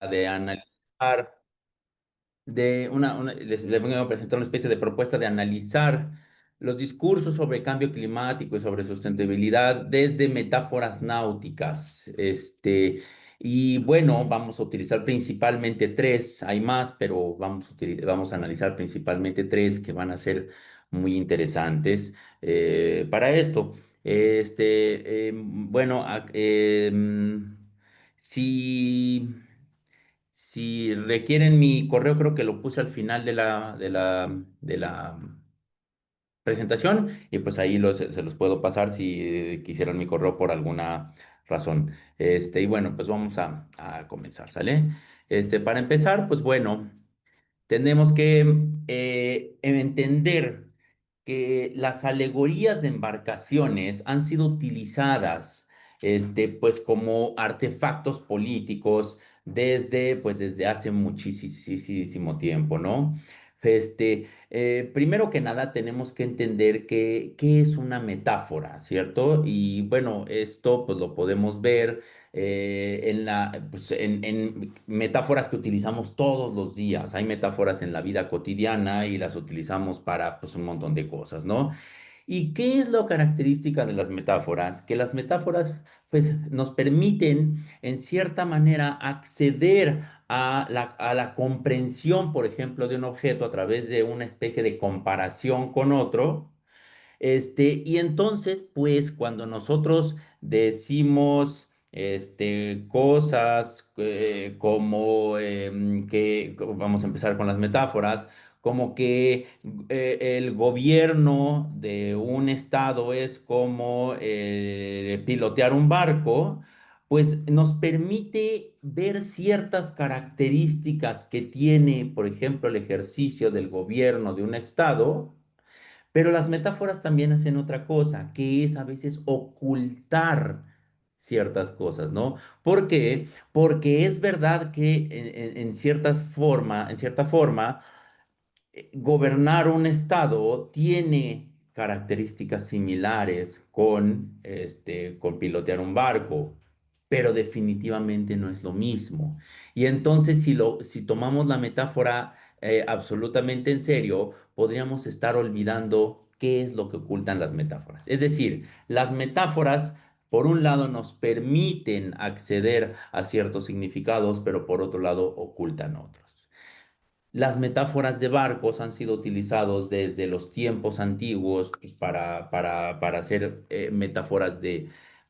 de analizar, les vengo a presentar una especie de propuesta de analizar los discursos sobre cambio climático y sobre sustentabilidad desde metáforas náuticas. Y bueno, vamos a utilizar principalmente tres, hay más, pero vamos a analizar principalmente tres que van a ser muy interesantes para esto. Bueno, si... Si requieren mi correo, creo que lo puse al final de la presentación y pues ahí se los puedo pasar si quisieran mi correo por alguna razón. Y bueno, pues vamos a comenzar, ¿sale? Para empezar, pues bueno. Tenemos que entender que las alegorías de embarcaciones han sido utilizadas, pues como artefactos políticos desde hace muchísimo tiempo, ¿no? Primero que nada tenemos que entender qué es una metáfora, ¿cierto? Y bueno, esto pues lo podemos ver en metáforas que utilizamos todos los días. Hay metáforas en la vida cotidiana y las utilizamos para pues, un montón de cosas, ¿no? ¿Y qué es lo característica de las metáforas? Que las metáforas pues, nos permiten, en cierta manera, acceder a la comprensión, por ejemplo, de un objeto a través de una especie de comparación con otro. Y entonces, pues, cuando nosotros decimos cosas vamos a empezar con las metáforas, como que el gobierno de un estado es como pilotear un barco, pues nos permite ver ciertas características que tiene, por ejemplo, el ejercicio del gobierno de un estado, pero las metáforas también hacen otra cosa, que es a veces ocultar ciertas cosas, ¿no? ¿Por qué? Porque es verdad que en cierta forma, gobernar un estado tiene características similares con pilotear un barco, pero definitivamente no es lo mismo. Y entonces, si tomamos la metáfora absolutamente en serio, podríamos estar olvidando qué es lo que ocultan las metáforas. Es decir, las metáforas, por un lado, nos permiten acceder a ciertos significados, pero por otro lado, ocultan otros. Las metáforas de barcos han sido utilizados desde los tiempos antiguos pues, para hacer metáforas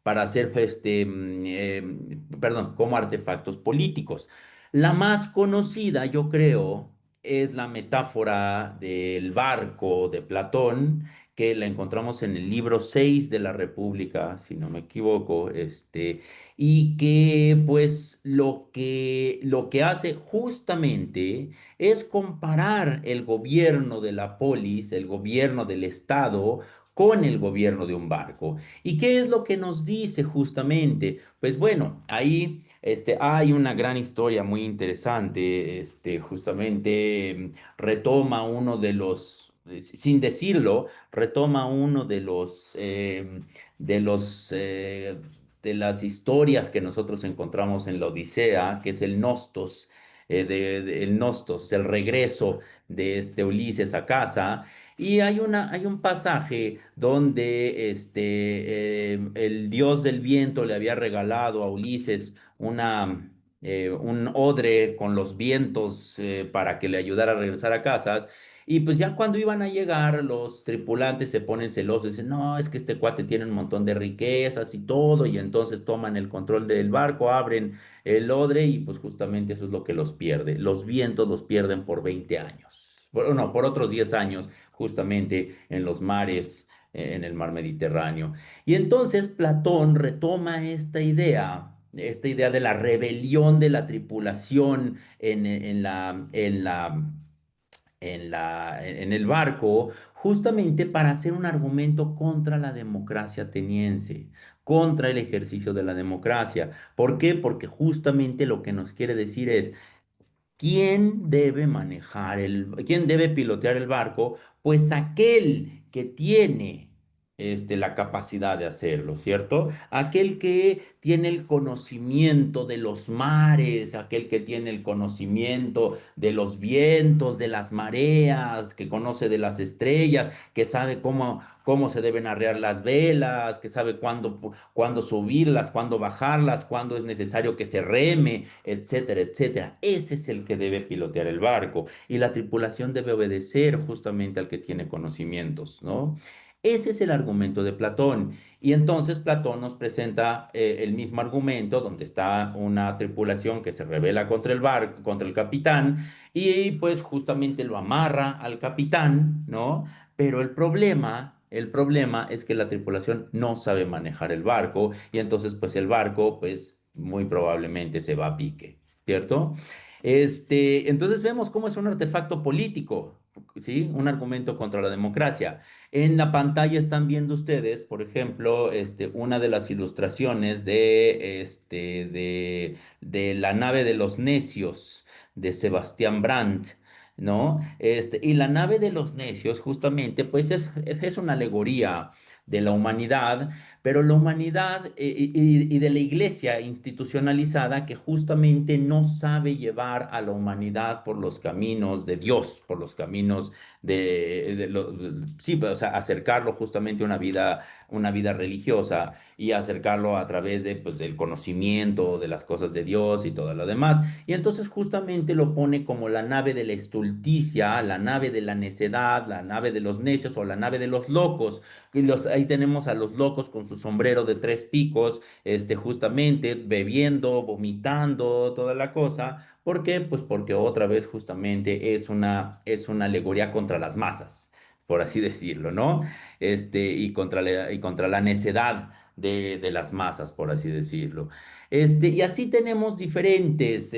para hacer, perdón, como artefactos políticos. La más conocida, yo creo, es la metáfora del barco de Platón, que la encontramos en el libro 6 de la República, si no me equivoco, y que pues lo que hace justamente es comparar el gobierno de la polis, el gobierno del Estado, con el gobierno de un barco. ¿Y qué es lo que nos dice justamente? Pues bueno, ahí hay una gran historia muy interesante, justamente retoma uno de los, sin decirlo, retoma uno de los, de las historias que nosotros encontramos en la Odisea, que es el Nostos el Nostos, el regreso de Ulises a casa. Y hay un pasaje donde el dios del viento le había regalado a Ulises un odre con los vientos para que le ayudara a regresar a casa. Y pues ya cuando iban a llegar, los tripulantes se ponen celosos y dicen, no, es que este cuate tiene un montón de riquezas y todo, y entonces toman el control del barco, abren el odre y pues justamente eso es lo que los pierde. Los vientos los pierden por 20 años. No, por otros 10 años, justamente en los mares, en el mar Mediterráneo. Y entonces Platón retoma esta idea de la rebelión de la tripulación en el barco, justamente para hacer un argumento contra la democracia ateniense, contra el ejercicio de la democracia. ¿Por qué? Porque justamente lo que nos quiere decir es, quién debe pilotear el barco? Pues aquel que tiene la capacidad de hacerlo, ¿cierto? Aquel que tiene el conocimiento de los mares, aquel que tiene el conocimiento de los vientos, de las mareas, que conoce de las estrellas, que sabe cómo se deben arrear las velas, que sabe cuándo subirlas, cuándo bajarlas, cuándo es necesario que se reme, etcétera, etcétera. Ese es el que debe pilotear el barco y la tripulación debe obedecer justamente al que tiene conocimientos, ¿no? Ese es el argumento de Platón. Y entonces Platón nos presenta el mismo argumento donde está una tripulación que se rebela contra el barco, contra el capitán, y pues justamente lo amarra al capitán, ¿no? Pero el problema es que la tripulación no sabe manejar el barco y entonces pues el barco pues muy probablemente se va a pique, ¿cierto? Entonces vemos cómo es un artefacto político, ¿sí? Un argumento contra la democracia. En la pantalla están viendo ustedes, por ejemplo, una de las ilustraciones de la nave de los necios de Sebastián Brandt, ¿no? Y la nave de los necios, justamente, pues es una alegoría de la humanidad, pero la humanidad y de la iglesia institucionalizada que justamente no sabe llevar a la humanidad por los caminos de Dios, por los caminos sí, pues, o sea, acercarlo justamente a una vida religiosa y acercarlo a través pues, del conocimiento de las cosas de Dios y todo lo demás. Y entonces justamente lo pone como la nave de la estulticia, la nave de la necedad, la nave de los necios o la nave de los locos. Ahí tenemos a los locos con su sombrero de tres picos, justamente bebiendo, vomitando, toda la cosa. ¿Por qué? Pues porque otra vez justamente es una alegoría contra las masas, por así decirlo, ¿no? Y contra la necedad de las masas, por así decirlo. Y así tenemos diferentes,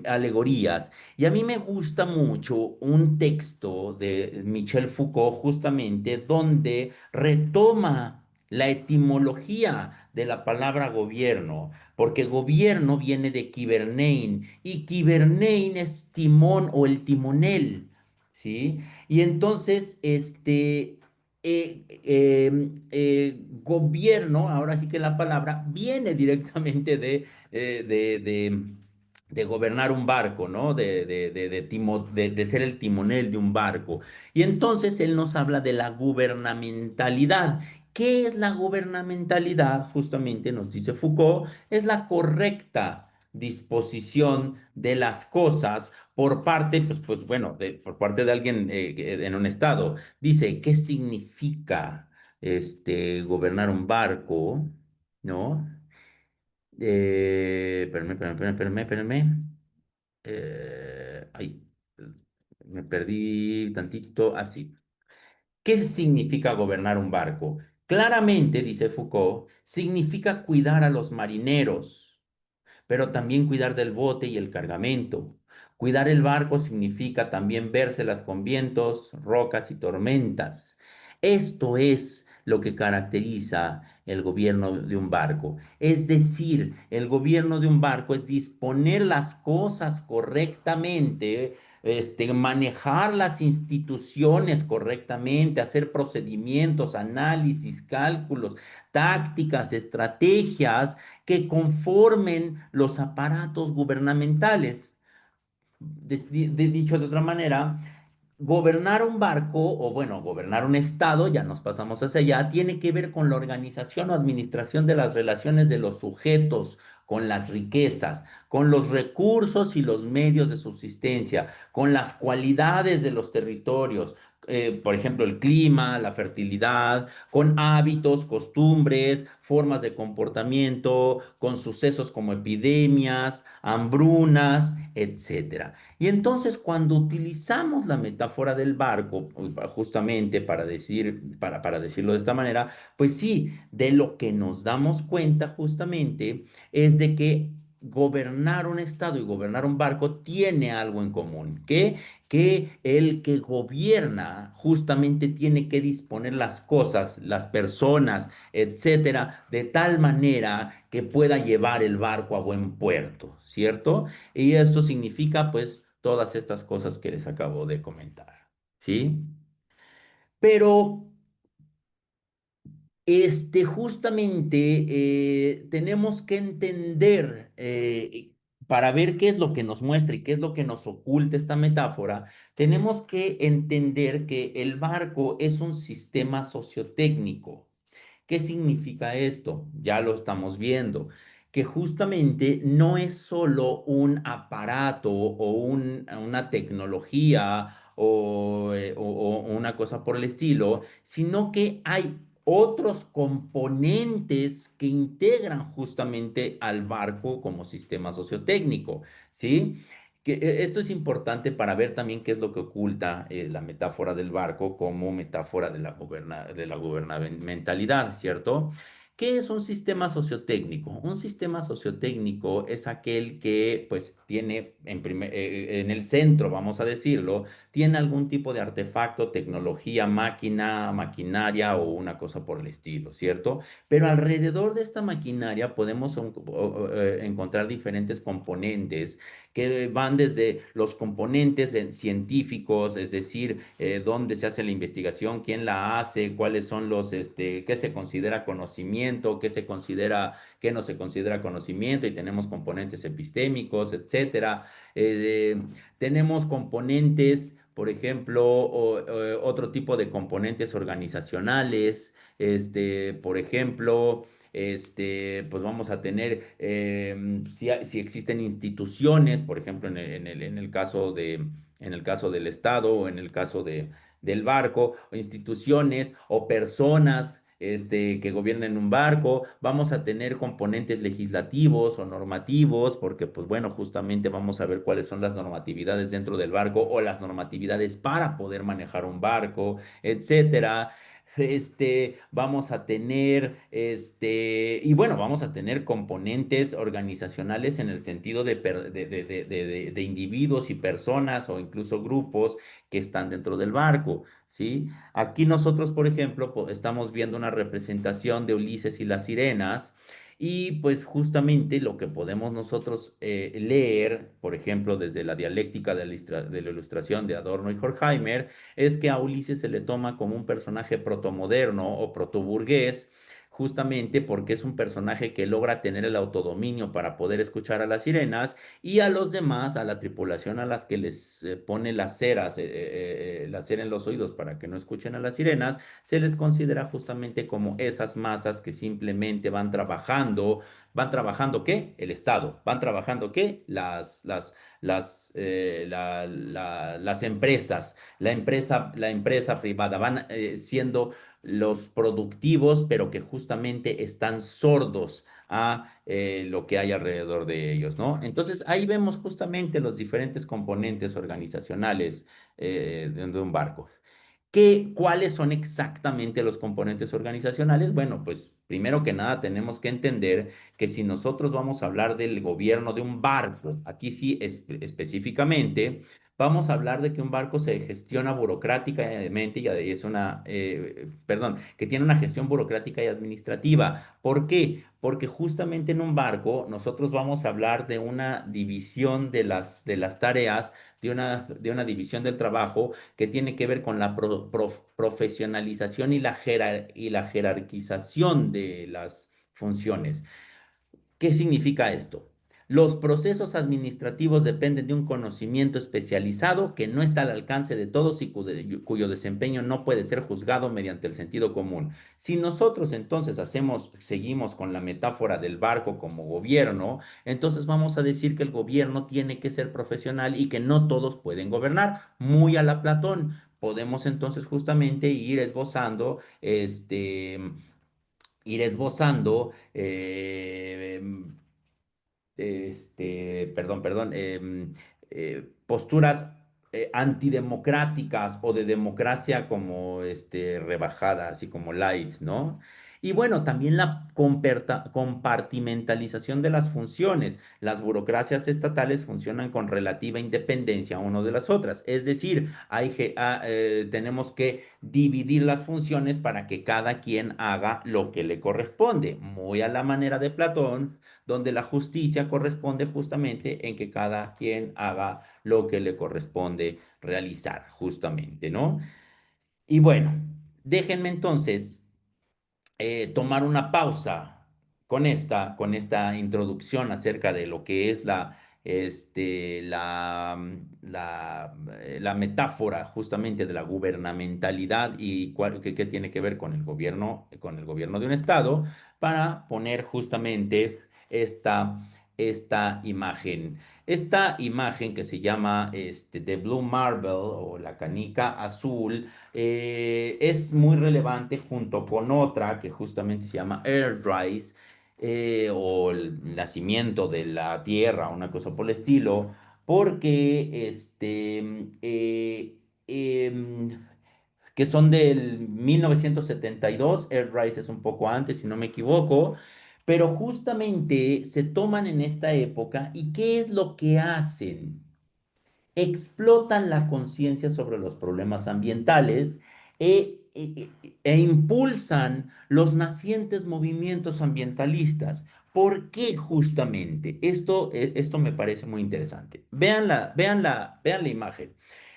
alegorías. Y a mí me gusta mucho un texto de Michel Foucault, justamente, donde retoma la etimología de la palabra gobierno, porque gobierno viene de Kibernein y Kibernein es timón o el timonel, ¿sí? Y entonces, gobierno, ahora sí que la palabra viene directamente de gobernar un barco, ¿no? De ser el timonel de un barco. Y entonces él nos habla de la gubernamentalidad. ¿Qué es la gubernamentalidad? Justamente nos dice Foucault, es la correcta disposición de las cosas por parte, pues bueno, por parte de alguien en un estado. Dice, ¿qué significa gobernar un barco? ¿No? Espérame. Ay, me perdí tantito. Así. ¿Qué significa gobernar un barco? Claramente, dice Foucault, significa cuidar a los marineros, pero también cuidar del bote y el cargamento. Cuidar el barco significa también vérselas con vientos, rocas y tormentas. Esto es lo que caracteriza el gobierno de un barco. Es decir, el gobierno de un barco es disponer las cosas correctamente, manejar las instituciones correctamente, hacer procedimientos, análisis, cálculos, tácticas, estrategias que conformen los aparatos gubernamentales. Dicho de otra manera, gobernar un barco, o bueno, gobernar un estado, ya nos pasamos hacia allá, tiene que ver con la organización o administración de las relaciones de los sujetos con las riquezas, con los recursos y los medios de subsistencia, con las cualidades de los territorios, por ejemplo, el clima, la fertilidad, con hábitos, costumbres, formas de comportamiento, con sucesos como epidemias, hambrunas, etcétera. Y entonces cuando utilizamos la metáfora del barco, justamente para decirlo de esta manera, pues sí, de lo que nos damos cuenta justamente es de que gobernar un estado y gobernar un barco tiene algo en común, que el que gobierna justamente tiene que disponer las cosas, las personas, etcétera, de tal manera que pueda llevar el barco a buen puerto, ¿cierto? Y esto significa, pues, todas estas cosas que les acabo de comentar, ¿sí? Pero, Justamente tenemos que entender, para ver qué es lo que nos muestra y qué es lo que nos oculta esta metáfora, tenemos que entender que el barco es un sistema sociotécnico. ¿Qué significa esto? Ya lo estamos viendo, que justamente no es solo un aparato o una tecnología o una cosa por el estilo, sino que hay otros componentes que integran justamente al barco como sistema sociotécnico, ¿sí? Esto es importante para ver también qué es lo que oculta la metáfora del barco como metáfora de de la gubernamentalidad, ¿cierto? ¿Qué es un sistema sociotécnico? Un sistema sociotécnico es aquel que, pues, tiene en el centro, vamos a decirlo, tiene algún tipo de artefacto, tecnología, máquina, maquinaria o una cosa por el estilo, ¿cierto? Pero alrededor de esta maquinaria podemos encontrar diferentes componentes que van desde los componentes científicos, es decir, dónde se hace la investigación, quién la hace, cuáles son qué se considera conocimiento, qué no se considera conocimiento, y tenemos componentes epistémicos, etcétera. Tenemos componentes, por ejemplo, otro tipo de componentes organizacionales, por ejemplo, pues vamos a tener, si existen instituciones, por ejemplo, en el caso en el caso del Estado o en el caso del barco, o instituciones o personas, que gobiernen un barco, vamos a tener componentes legislativos o normativos, porque pues bueno, justamente vamos a ver cuáles son las normatividades dentro del barco o las normatividades para poder manejar un barco, etcétera. Vamos a tener, y bueno, vamos a tener componentes organizacionales en el sentido de individuos y personas o incluso grupos que están dentro del barco, ¿sí? Aquí nosotros, por ejemplo, estamos viendo una representación de Ulises y las sirenas. Y pues justamente lo que podemos nosotros leer, por ejemplo, desde la dialéctica de la ilustración de Adorno y Horkheimer, es que a Ulises se le toma como un personaje protomoderno o protoburgués, justamente porque es un personaje que logra tener el autodominio para poder escuchar a las sirenas, y a los demás, a la tripulación a las que les pone las ceras, la cera en los oídos para que no escuchen a las sirenas, se les considera justamente como esas masas que simplemente ¿van trabajando qué? El Estado. ¿Van trabajando qué? Las empresas, la empresa privada, van siendo los productivos, pero que justamente están sordos a lo que hay alrededor de ellos, ¿no? Entonces ahí vemos justamente los diferentes componentes organizacionales de un barco. ¿Cuáles son exactamente los componentes organizacionales? Bueno, pues primero que nada tenemos que entender que si nosotros vamos a hablar del gobierno de un barco, aquí sí específicamente, vamos a hablar de que un barco se gestiona burocráticamente y es perdón, que tiene una gestión burocrática y administrativa. ¿Por qué? Porque justamente en un barco nosotros vamos a hablar de una división de las tareas, de una división del trabajo que tiene que ver con la profesionalización y y la jerarquización de las funciones. ¿Qué significa esto? Los procesos administrativos dependen de un conocimiento especializado que no está al alcance de todos y cuyo desempeño no puede ser juzgado mediante el sentido común. Si nosotros entonces seguimos con la metáfora del barco como gobierno, entonces vamos a decir que el gobierno tiene que ser profesional y que no todos pueden gobernar, muy a la Platón. Podemos entonces justamente ir esbozando posturas antidemocráticas o de democracia como rebajada, así como light, ¿no? Y bueno, también la compartimentalización de las funciones. Las burocracias estatales funcionan con relativa independencia uno de las otras. Es decir, tenemos que dividir las funciones para que cada quien haga lo que le corresponde, muy a la manera de Platón, donde la justicia corresponde justamente en que cada quien haga lo que le corresponde realizar, justamente, ¿no? Y bueno, déjenme entonces tomar una pausa con esta introducción acerca de lo que es la metáfora justamente de la gubernamentalidad y qué tiene que ver con el gobierno de un estado, para poner justamente esta imagen. Esta imagen que se llama The Blue Marble o la canica azul es muy relevante junto con otra que justamente se llama Earthrise, o el nacimiento de la Tierra, una cosa por el estilo, porque que son del 1972. Earthrise es un poco antes, si no me equivoco, pero justamente se toman en esta época. ¿Y qué es lo que hacen? Explotan la conciencia sobre los problemas ambientales e impulsan los nacientes movimientos ambientalistas. ¿Por qué justamente? Esto me parece muy interesante. Vean la imagen.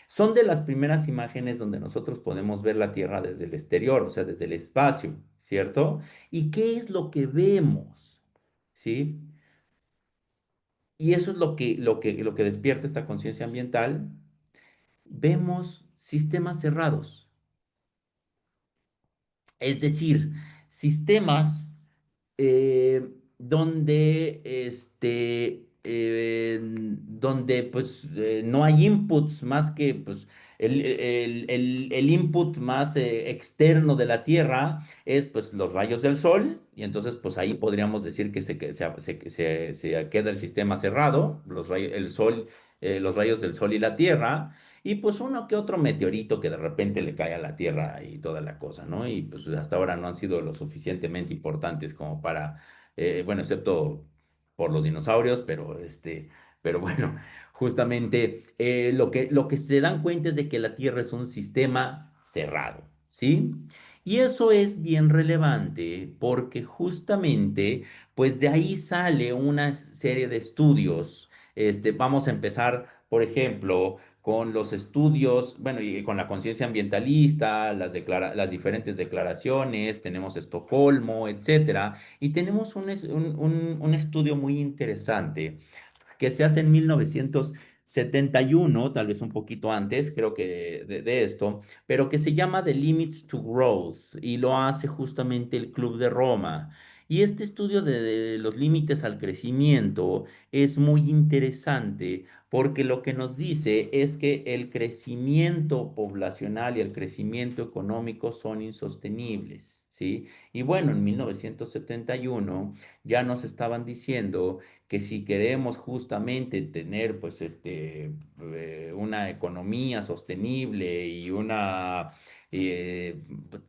Son de las primeras imágenes donde nosotros podemos ver la Tierra desde el exterior, o sea, desde el espacio, ¿cierto? ¿Y qué es lo que vemos? ¿Sí? Y eso es lo que despierta esta conciencia ambiental. Vemos sistemas cerrados, es decir, sistemas donde pues no hay inputs más que pues el input más externo de la Tierra es pues los rayos del sol. Y entonces pues ahí podríamos decir que se queda el sistema cerrado, los rayos del sol y la Tierra. Y pues uno que otro meteorito que de repente le cae a la Tierra y toda la cosa, ¿no? Y pues hasta ahora no han sido lo suficientemente importantes como para, bueno, excepto por los dinosaurios, pero bueno, justamente lo que se dan cuenta es de que la Tierra es un sistema cerrado, ¿sí? Y eso es bien relevante porque justamente, pues de ahí sale una serie de estudios. Vamos a empezar, por ejemplo, con los estudios, bueno, y con la conciencia ambientalista, las diferentes declaraciones. Tenemos Estocolmo, etcétera, y tenemos un estudio muy interesante que se hace en 1971, tal vez un poquito antes, creo que de esto, pero que se llama The Limits to Growth, y lo hace justamente el Club de Roma. Y este estudio de los límites al crecimiento es muy interesante porque lo que nos dice es que el crecimiento poblacional y el crecimiento económico son insostenibles, ¿sí? Y bueno, en 1971 ya nos estaban diciendo que si queremos justamente tener pues una economía sostenible y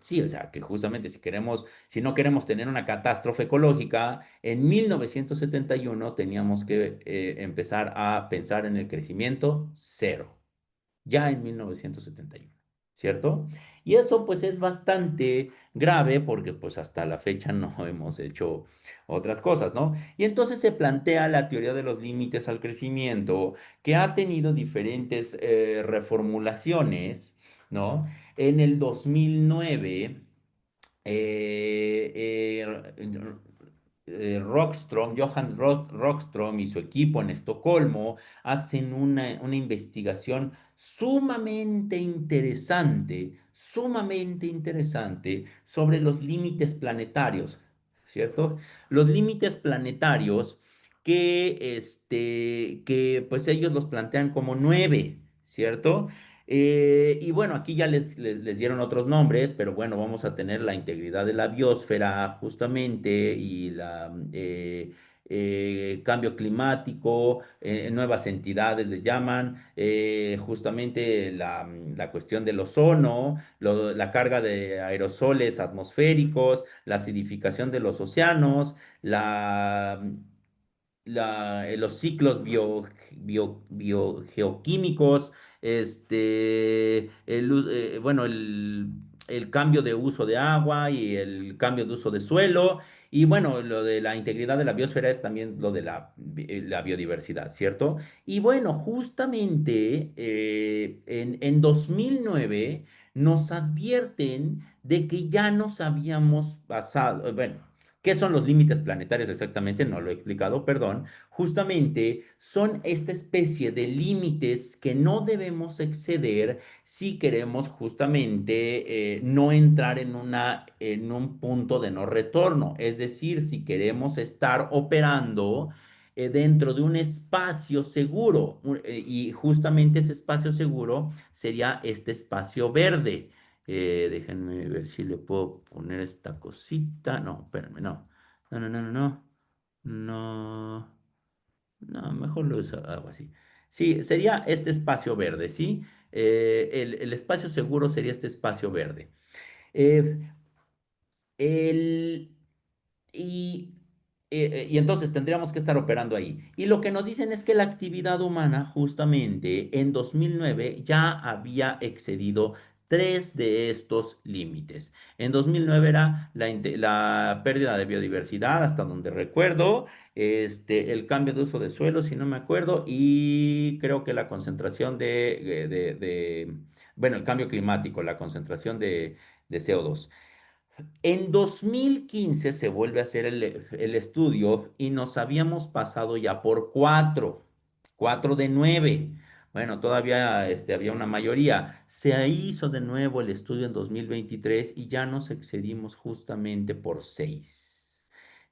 sí, o sea, que justamente si no queremos tener una catástrofe ecológica, en 1971 teníamos que empezar a pensar en el crecimiento cero, ya en 1971, ¿cierto? Y eso pues es bastante grave porque pues hasta la fecha no hemos hecho otras cosas, ¿no? Y entonces se plantea la teoría de los límites al crecimiento, que ha tenido diferentes reformulaciones, ¿no? En el 2009, Rockström y su equipo en Estocolmo hacen una investigación sumamente interesante sobre los límites planetarios, ¿cierto? Los límites planetarios que pues ellos los plantean como nueve, ¿cierto? Y bueno, aquí ya les dieron otros nombres, pero bueno, vamos a tener la integridad de la biosfera justamente, y cambio climático, nuevas entidades le llaman, justamente la cuestión del ozono, la carga de aerosoles atmosféricos, la acidificación de los océanos, los ciclos biogeoquímicos, bueno, el cambio de uso de agua y el cambio de uso de suelo. Y bueno, lo de la integridad de la biosfera es también lo de la biodiversidad, ¿cierto? Y bueno, justamente en 2009 nos advierten de que ya nos habíamos pasado, bueno, ¿qué son los límites planetarios exactamente? No lo he explicado, perdón. Justamente son esta especie de límites que no debemos exceder si queremos justamente no entrar en un punto de no retorno. Es decir, si queremos estar operando dentro de un espacio seguro. Y justamente ese espacio seguro sería este espacio verde. Déjenme ver si le puedo poner esta cosita. No, espérenme, no. No, no, no, no, no. No, no, mejor hago así. Sí, sería este espacio verde, ¿sí? El espacio seguro sería este espacio verde. Eh, el, y, y entonces tendríamos que estar operando ahí. Y lo que nos dicen es que la actividad humana justamente en 2009 ya había excedido tres de estos límites. En 2009 era la pérdida de biodiversidad, hasta donde recuerdo, el cambio de uso de suelo, si no me acuerdo, y creo que la concentración bueno, el cambio climático, la concentración de CO2. En 2015 se vuelve a hacer el estudio y nos habíamos pasado ya por cuatro de nueve. Bueno, todavía había una mayoría. Se hizo de nuevo el estudio en 2023 y ya nos excedimos justamente por seis.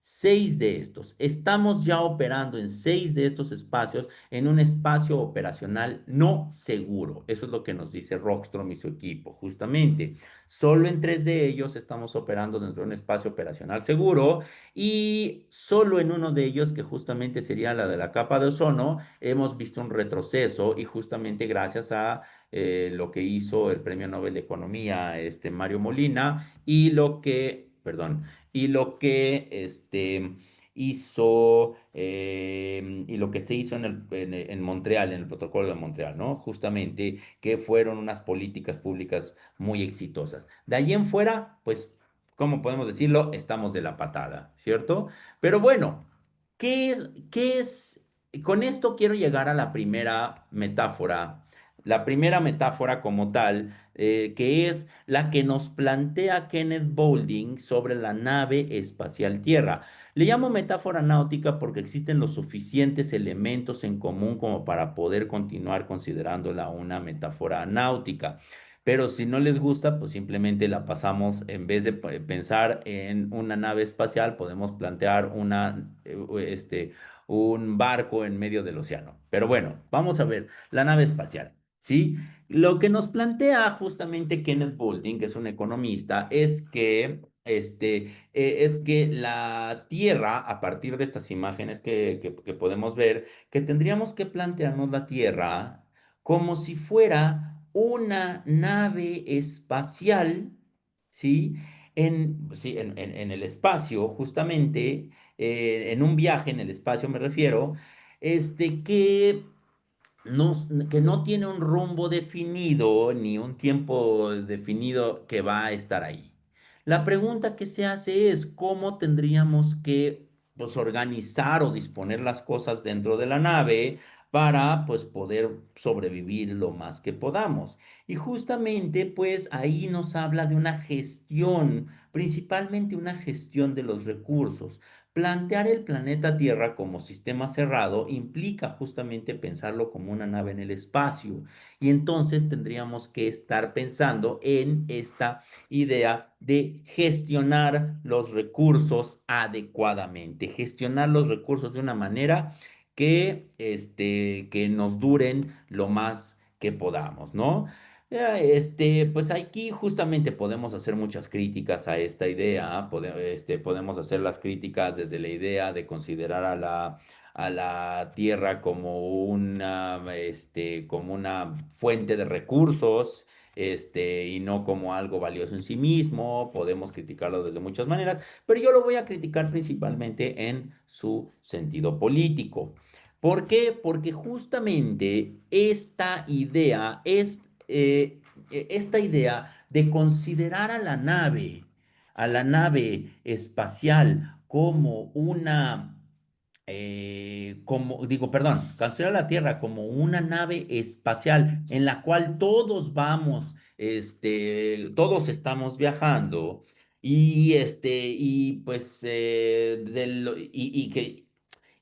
Seis de estos. Estamos ya operando en seis de estos espacios en un espacio operacional no seguro. Eso es lo que nos dice Rockstrom y su equipo, justamente. Solo en tres de ellos estamos operando dentro de un espacio operacional seguro y solo en uno de ellos, que justamente sería la de la capa de ozono, hemos visto un retroceso y justamente gracias a lo que hizo el Premio Nobel de Economía, Mario Molina, y lo que hizo y lo que se hizo en Montreal, en el protocolo de Montreal, ¿no? Justamente que fueron unas políticas públicas muy exitosas. De ahí en fuera, pues, ¿cómo podemos decirlo? Estamos de la patada, ¿cierto? Pero bueno, qué es? Con esto quiero llegar a la primera metáfora. La primera metáfora como tal, que es la que nos plantea Kenneth Boulding sobre la nave espacial Tierra. Le llamo metáfora náutica porque existen los suficientes elementos en común como para poder continuar considerándola una metáfora náutica. Pero si no les gusta, pues simplemente la pasamos, en vez de pensar en una nave espacial, podemos plantear un barco en medio del océano. Pero bueno, vamos a ver, la nave espacial, ¿sí? Lo que nos plantea justamente Kenneth Boulding, que es un economista, es que la Tierra, a partir de estas imágenes que podemos ver, que tendríamos que plantearnos la Tierra como si fuera una nave espacial, ¿sí? En el espacio, justamente, en un viaje en el espacio me refiero, que no, que no tiene un rumbo definido ni un tiempo definido que va a estar ahí. La pregunta que se hace es cómo tendríamos que pues, organizar o disponer las cosas dentro de la nave para pues poder sobrevivir lo más que podamos. Y justamente pues ahí nos habla de una gestión, principalmente una gestión de los recursos. Plantear el planeta Tierra como sistema cerrado implica justamente pensarlo como una nave en el espacio y entonces tendríamos que estar pensando en esta idea de gestionar los recursos adecuadamente, gestionar los recursos de una manera que nos duren lo más que podamos, ¿no? Pues aquí justamente podemos hacer muchas críticas a esta idea, podemos hacer las críticas desde la idea de considerar a la tierra como una fuente de recursos, y no como algo valioso en sí mismo, podemos criticarlo desde muchas maneras, pero yo lo voy a criticar principalmente en su sentido político. ¿Por qué? Porque justamente esta idea de considerar a la nave espacial como una, como, digo, perdón, considerar la Tierra como una nave espacial en la cual todos vamos, todos estamos viajando y pues,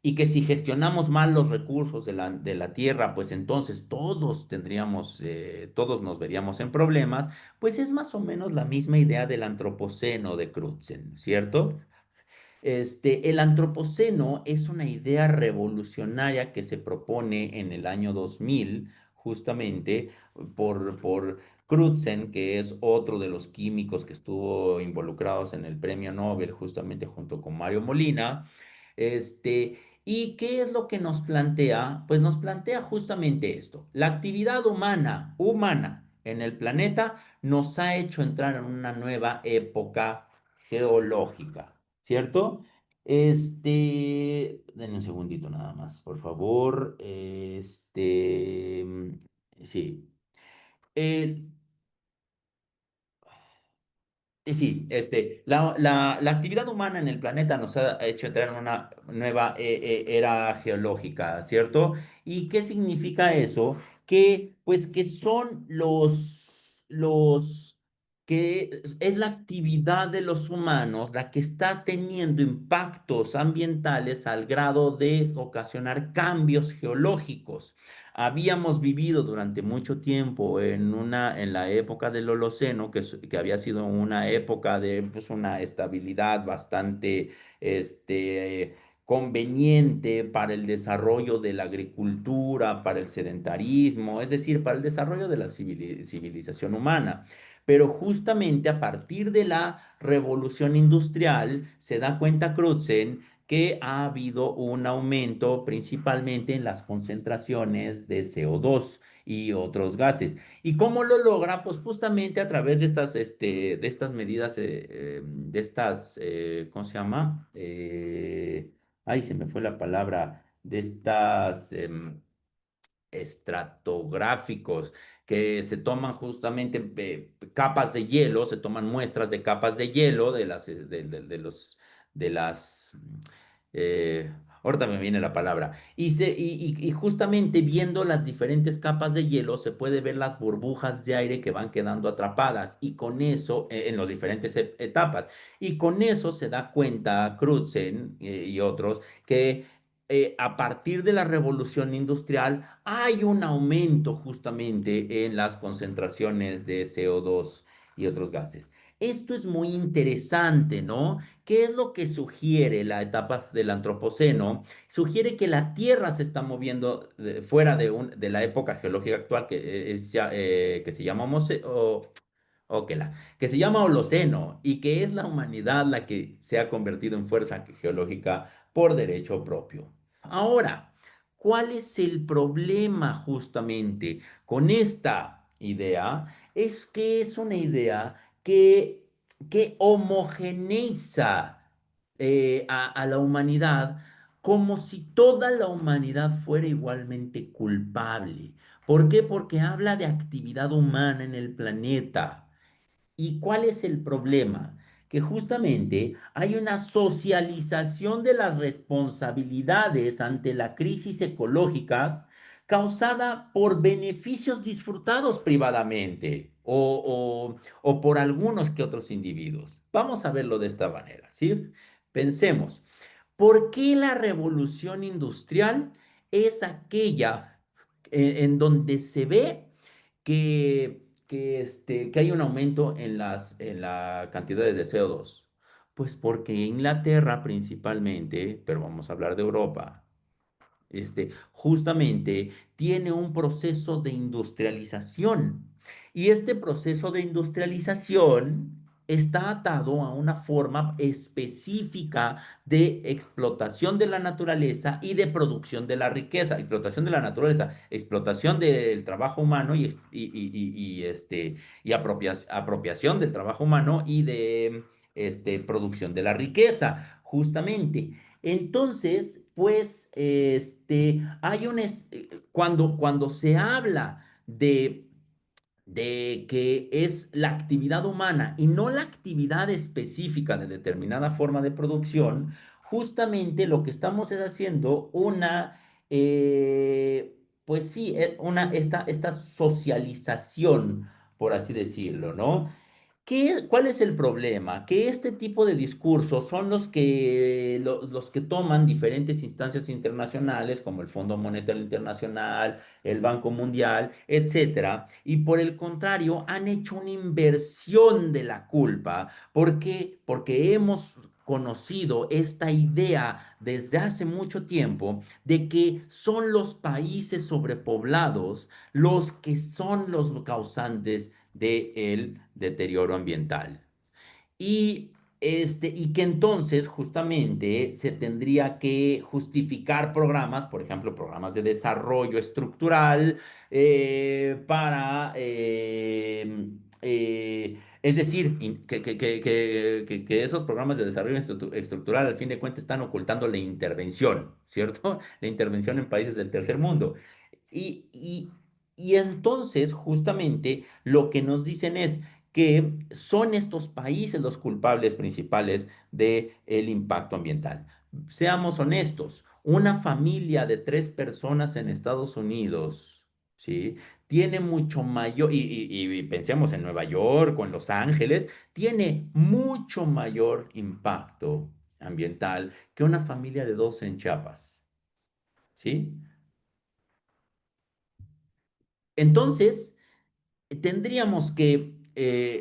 y que si gestionamos mal los recursos de la tierra, pues entonces todos nos veríamos en problemas, pues es más o menos la misma idea del antropoceno de Crutzen, ¿cierto? El antropoceno es una idea revolucionaria que se propone en el año 2000, justamente por Crutzen, que es otro de los químicos que estuvo involucrados en el premio Nobel, justamente junto con Mario Molina. ¿Y qué es lo que nos plantea? Pues nos plantea justamente esto. La actividad humana en el planeta nos ha hecho entrar en una nueva época geológica. ¿Cierto? Denme un segundito nada más, por favor. Sí. Eh, sí, la actividad humana en el planeta nos ha hecho entrar en una nueva era geológica, ¿cierto? ¿Y qué significa eso? Que, pues, que son que es la actividad de los humanos la que está teniendo impactos ambientales al grado de ocasionar cambios geológicos. Habíamos vivido durante mucho tiempo en la época del Holoceno, que había sido una época de pues, una estabilidad bastante conveniente para el desarrollo de la agricultura, para el sedentarismo, es decir, para el desarrollo de la civilización humana. Pero justamente a partir de la revolución industrial se da cuenta Crutzen que ha habido un aumento principalmente en las concentraciones de CO2 y otros gases. ¿Y cómo lo logra? Pues justamente a través de estas medidas, ¿cómo se llama? Ay, se me fue la palabra, de estas estratográficos que se toman justamente capas de hielo, se toman muestras de capas de hielo de los de las eh, ahorita me viene la palabra y justamente viendo las diferentes capas de hielo se puede ver las burbujas de aire que van quedando atrapadas y con eso en las diferentes etapas y con eso se da cuenta Crutzen y otros que a partir de la revolución industrial hay un aumento justamente en las concentraciones de CO2 y otros gases. Esto es muy interesante, ¿no? ¿Qué es lo que sugiere la etapa del antropoceno? Sugiere que la Tierra se está moviendo fuera de la época geológica actual que se llama que se llama Holoceno y que es la humanidad la que se ha convertido en fuerza geológica por derecho propio. Ahora, ¿cuál es el problema justamente con esta idea? Es que es una idea que homogeneiza a la humanidad como si toda la humanidad fuera igualmente culpable. ¿Por qué? Porque habla de actividad humana en el planeta. ¿Y cuál es el problema? Que justamente hay una socialización de las responsabilidades ante la crisis ecológicas causada por beneficios disfrutados privadamente o por algunos que otros individuos. Vamos a verlo de esta manera, ¿sí? Pensemos, ¿por qué la revolución industrial es aquella en donde se ve que hay un aumento en la cantidades de CO2? Pues porque Inglaterra principalmente, pero vamos a hablar de Europa, justamente tiene un proceso de industrialización. Y este proceso de industrialización está atado a una forma específica de explotación de la naturaleza y de producción de la riqueza. Explotación de la naturaleza, explotación del trabajo humano y apropiación del trabajo humano y de producción de la riqueza, justamente. Entonces, pues, cuando se habla de que es la actividad humana y no la actividad específica de determinada forma de producción, justamente lo que estamos es haciendo pues sí, esta socialización, por así decirlo, ¿no? ¿Cuál es el problema? Que este tipo de discursos son los que toman diferentes instancias internacionales, como el Fondo Monetario Internacional, el Banco Mundial, etcétera, y por el contrario han hecho una inversión de la culpa. ¿Por qué? Porque hemos conocido esta idea desde hace mucho tiempo de que son los países sobrepoblados los que son los causantes del deterioro ambiental. Y, y que entonces justamente se tendría que justificar programas, por ejemplo, programas de desarrollo estructural es decir, que esos programas de desarrollo estructural al fin de cuentas están ocultando la intervención, ¿cierto? La intervención en países del tercer mundo. Y, y, y entonces, justamente, lo que nos dicen es que son estos países los culpables principales del impacto ambiental. Seamos honestos, una familia de 3 personas en Estados Unidos, ¿sí? Tiene mucho mayor, y pensemos en Nueva York o en Los Ángeles, tiene mucho mayor impacto ambiental que una familia de 2 en Chiapas, ¿sí? Entonces, tendríamos que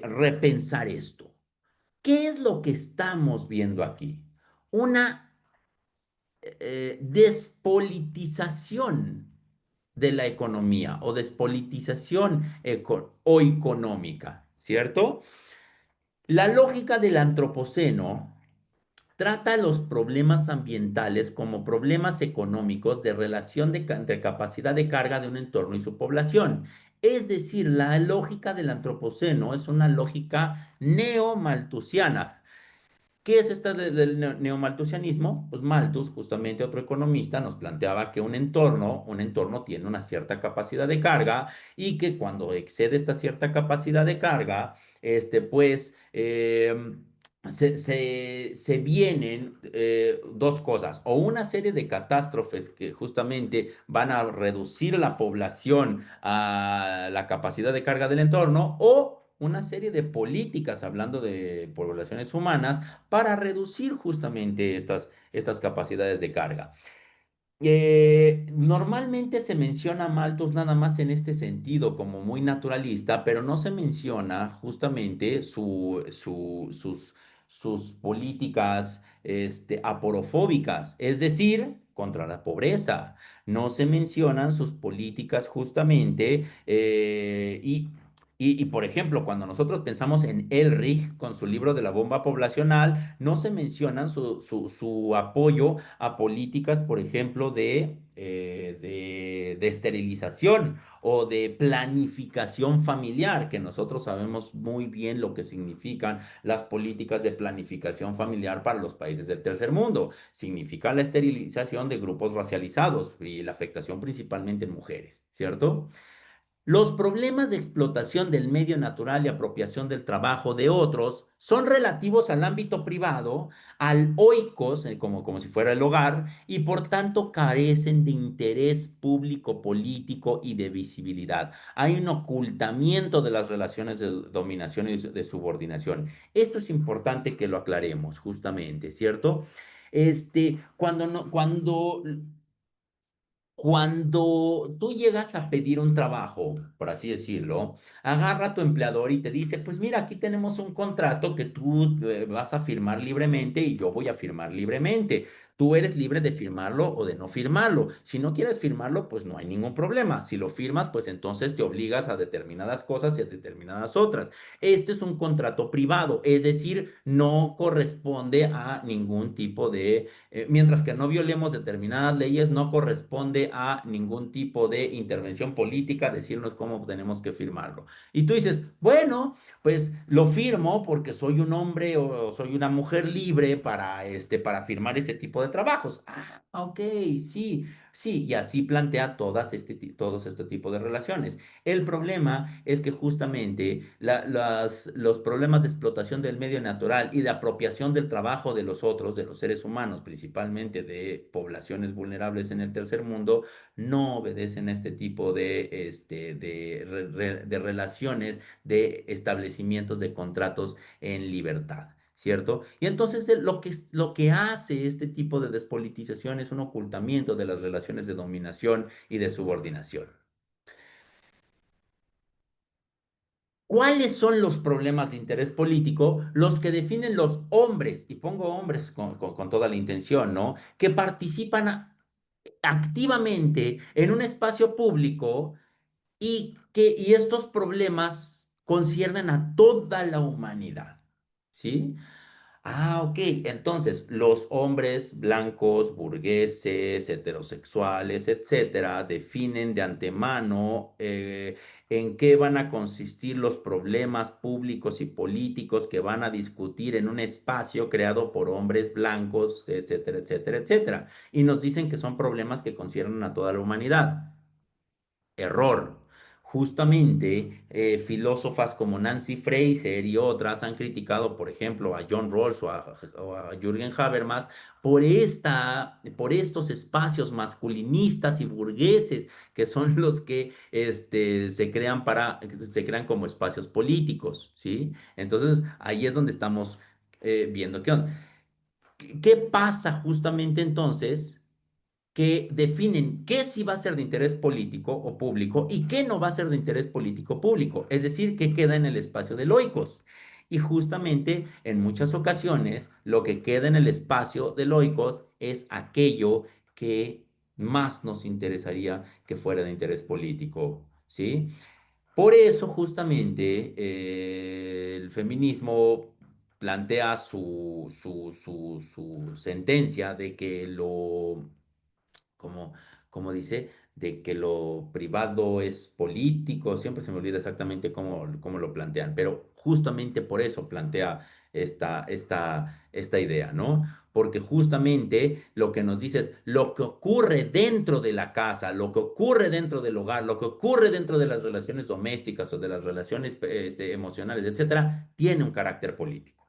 repensar esto. ¿Qué es lo que estamos viendo aquí? Una despolitización de la economía o despolitización o económica, ¿cierto? La lógica del antropoceno trata los problemas ambientales como problemas económicos de relación entre capacidad de carga de un entorno y su población. Es decir, la lógica del antropoceno es una lógica neomalthusiana. ¿Qué es esta del neomalthusianismo? Pues Malthus, justamente otro economista, nos planteaba que un entorno tiene una cierta capacidad de carga y que cuando excede esta cierta capacidad de carga, se vienen dos cosas, o una serie de catástrofes que justamente van a reducir la población a la capacidad de carga del entorno, o una serie de políticas, hablando de poblaciones humanas, para reducir justamente estas capacidades de carga. Normalmente se menciona a Malthus nada más en este sentido, como muy naturalista, pero no se menciona justamente sus políticas aporofóbicas, es decir, contra la pobreza. No se mencionan sus políticas justamente por ejemplo, cuando nosotros pensamos en Elrich con su libro de la bomba poblacional, no se mencionan su apoyo a políticas, por ejemplo, de esterilización o de planificación familiar, que nosotros sabemos muy bien lo que significan las políticas de planificación familiar para los países del tercer mundo. Significa la esterilización de grupos racializados y la afectación principalmente en mujeres, ¿cierto? Los problemas de explotación del medio natural y apropiación del trabajo de otros son relativos al ámbito privado, al oikos, como si fuera el hogar, y por tanto carecen de interés público, político y de visibilidad. Hay un ocultamiento de las relaciones de dominación y de subordinación. Esto es importante que lo aclaremos, justamente, ¿cierto? Cuando, no, cuando tú llegas a pedir un trabajo, por así decirlo, agarra a tu empleador y te dice, pues mira, aquí tenemos un contrato que tú vas a firmar libremente y yo voy a firmar libremente. Tú eres libre de firmarlo o de no firmarlo. Si no quieres firmarlo, pues no hay ningún problema. Si lo firmas, pues entonces te obligas a determinadas cosas y a determinadas otras. Este es un contrato privado, es decir, no corresponde a ningún tipo mientras que no violemos determinadas leyes, no corresponde a ningún tipo de intervención política decirnos cómo tenemos que firmarlo. Y tú dices, bueno, pues lo firmo porque soy un hombre o soy una mujer libre para firmar este tipo de de trabajos. Ah, ok, sí, sí, y así plantea todos este tipo de relaciones. El problema es que justamente los problemas de explotación del medio natural y de apropiación del trabajo de los otros, de los seres humanos, principalmente de poblaciones vulnerables en el tercer mundo, no obedecen a este tipo de relaciones, de establecimientos de contratos en libertad. ¿Cierto? Y entonces lo que hace este tipo de despolitización es un ocultamiento de las relaciones de dominación y de subordinación. ¿Cuáles son los problemas de interés político? Los que definen los hombres, y pongo hombres con toda la intención, ¿no? Que participan activamente en un espacio público y estos problemas conciernen a toda la humanidad, ¿sí? Ah, ok. Entonces, los hombres blancos, burgueses, heterosexuales, etcétera, definen de antemano en qué van a consistir los problemas públicos y políticos que van a discutir en un espacio creado por hombres blancos, etcétera, etcétera, etcétera. Y nos dicen que son problemas que conciernen a toda la humanidad. Error. Justamente, filósofas como Nancy Fraser y otras han criticado, por ejemplo, a John Rawls o a Jürgen Habermas por estos espacios masculinistas y burgueses que son los que se crean como espacios políticos, ¿sí? Entonces, ahí es donde estamos viendo qué onda. ¿Qué pasa justamente entonces? Que definen qué sí va a ser de interés político o público y qué no va a ser de interés político público, es decir, qué queda en el espacio de loicos. Y justamente en muchas ocasiones lo que queda en el espacio de loicos es aquello que más nos interesaría que fuera de interés político, ¿sí? Por eso justamente el feminismo plantea su sentencia de que como, como dice, de que lo privado es político, siempre se me olvida exactamente cómo lo plantean, pero justamente por eso plantea esta idea, ¿no? Porque justamente lo que nos dice es lo que ocurre dentro de la casa, lo que ocurre dentro del hogar, lo que ocurre dentro de las relaciones domésticas o de las relaciones emocionales, etcétera, tiene un carácter político.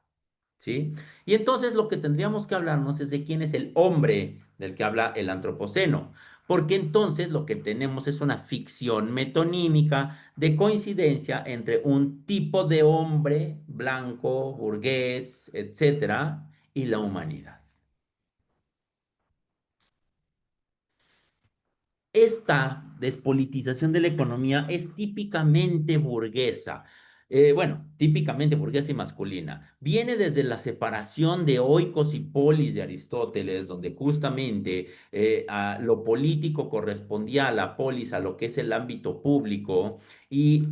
¿Sí? Y entonces lo que tendríamos que hablarnos es de quién es el hombre del que habla el antropoceno, porque entonces lo que tenemos es una ficción metonímica de coincidencia entre un tipo de hombre blanco, burgués, etcétera, y la humanidad. Esta despolitización de la economía es típicamente burguesa. Bueno, típicamente burguesa y masculina. Viene desde la separación de oikos y polis de Aristóteles, donde justamente a lo político correspondía a la polis, a lo que es el ámbito público, y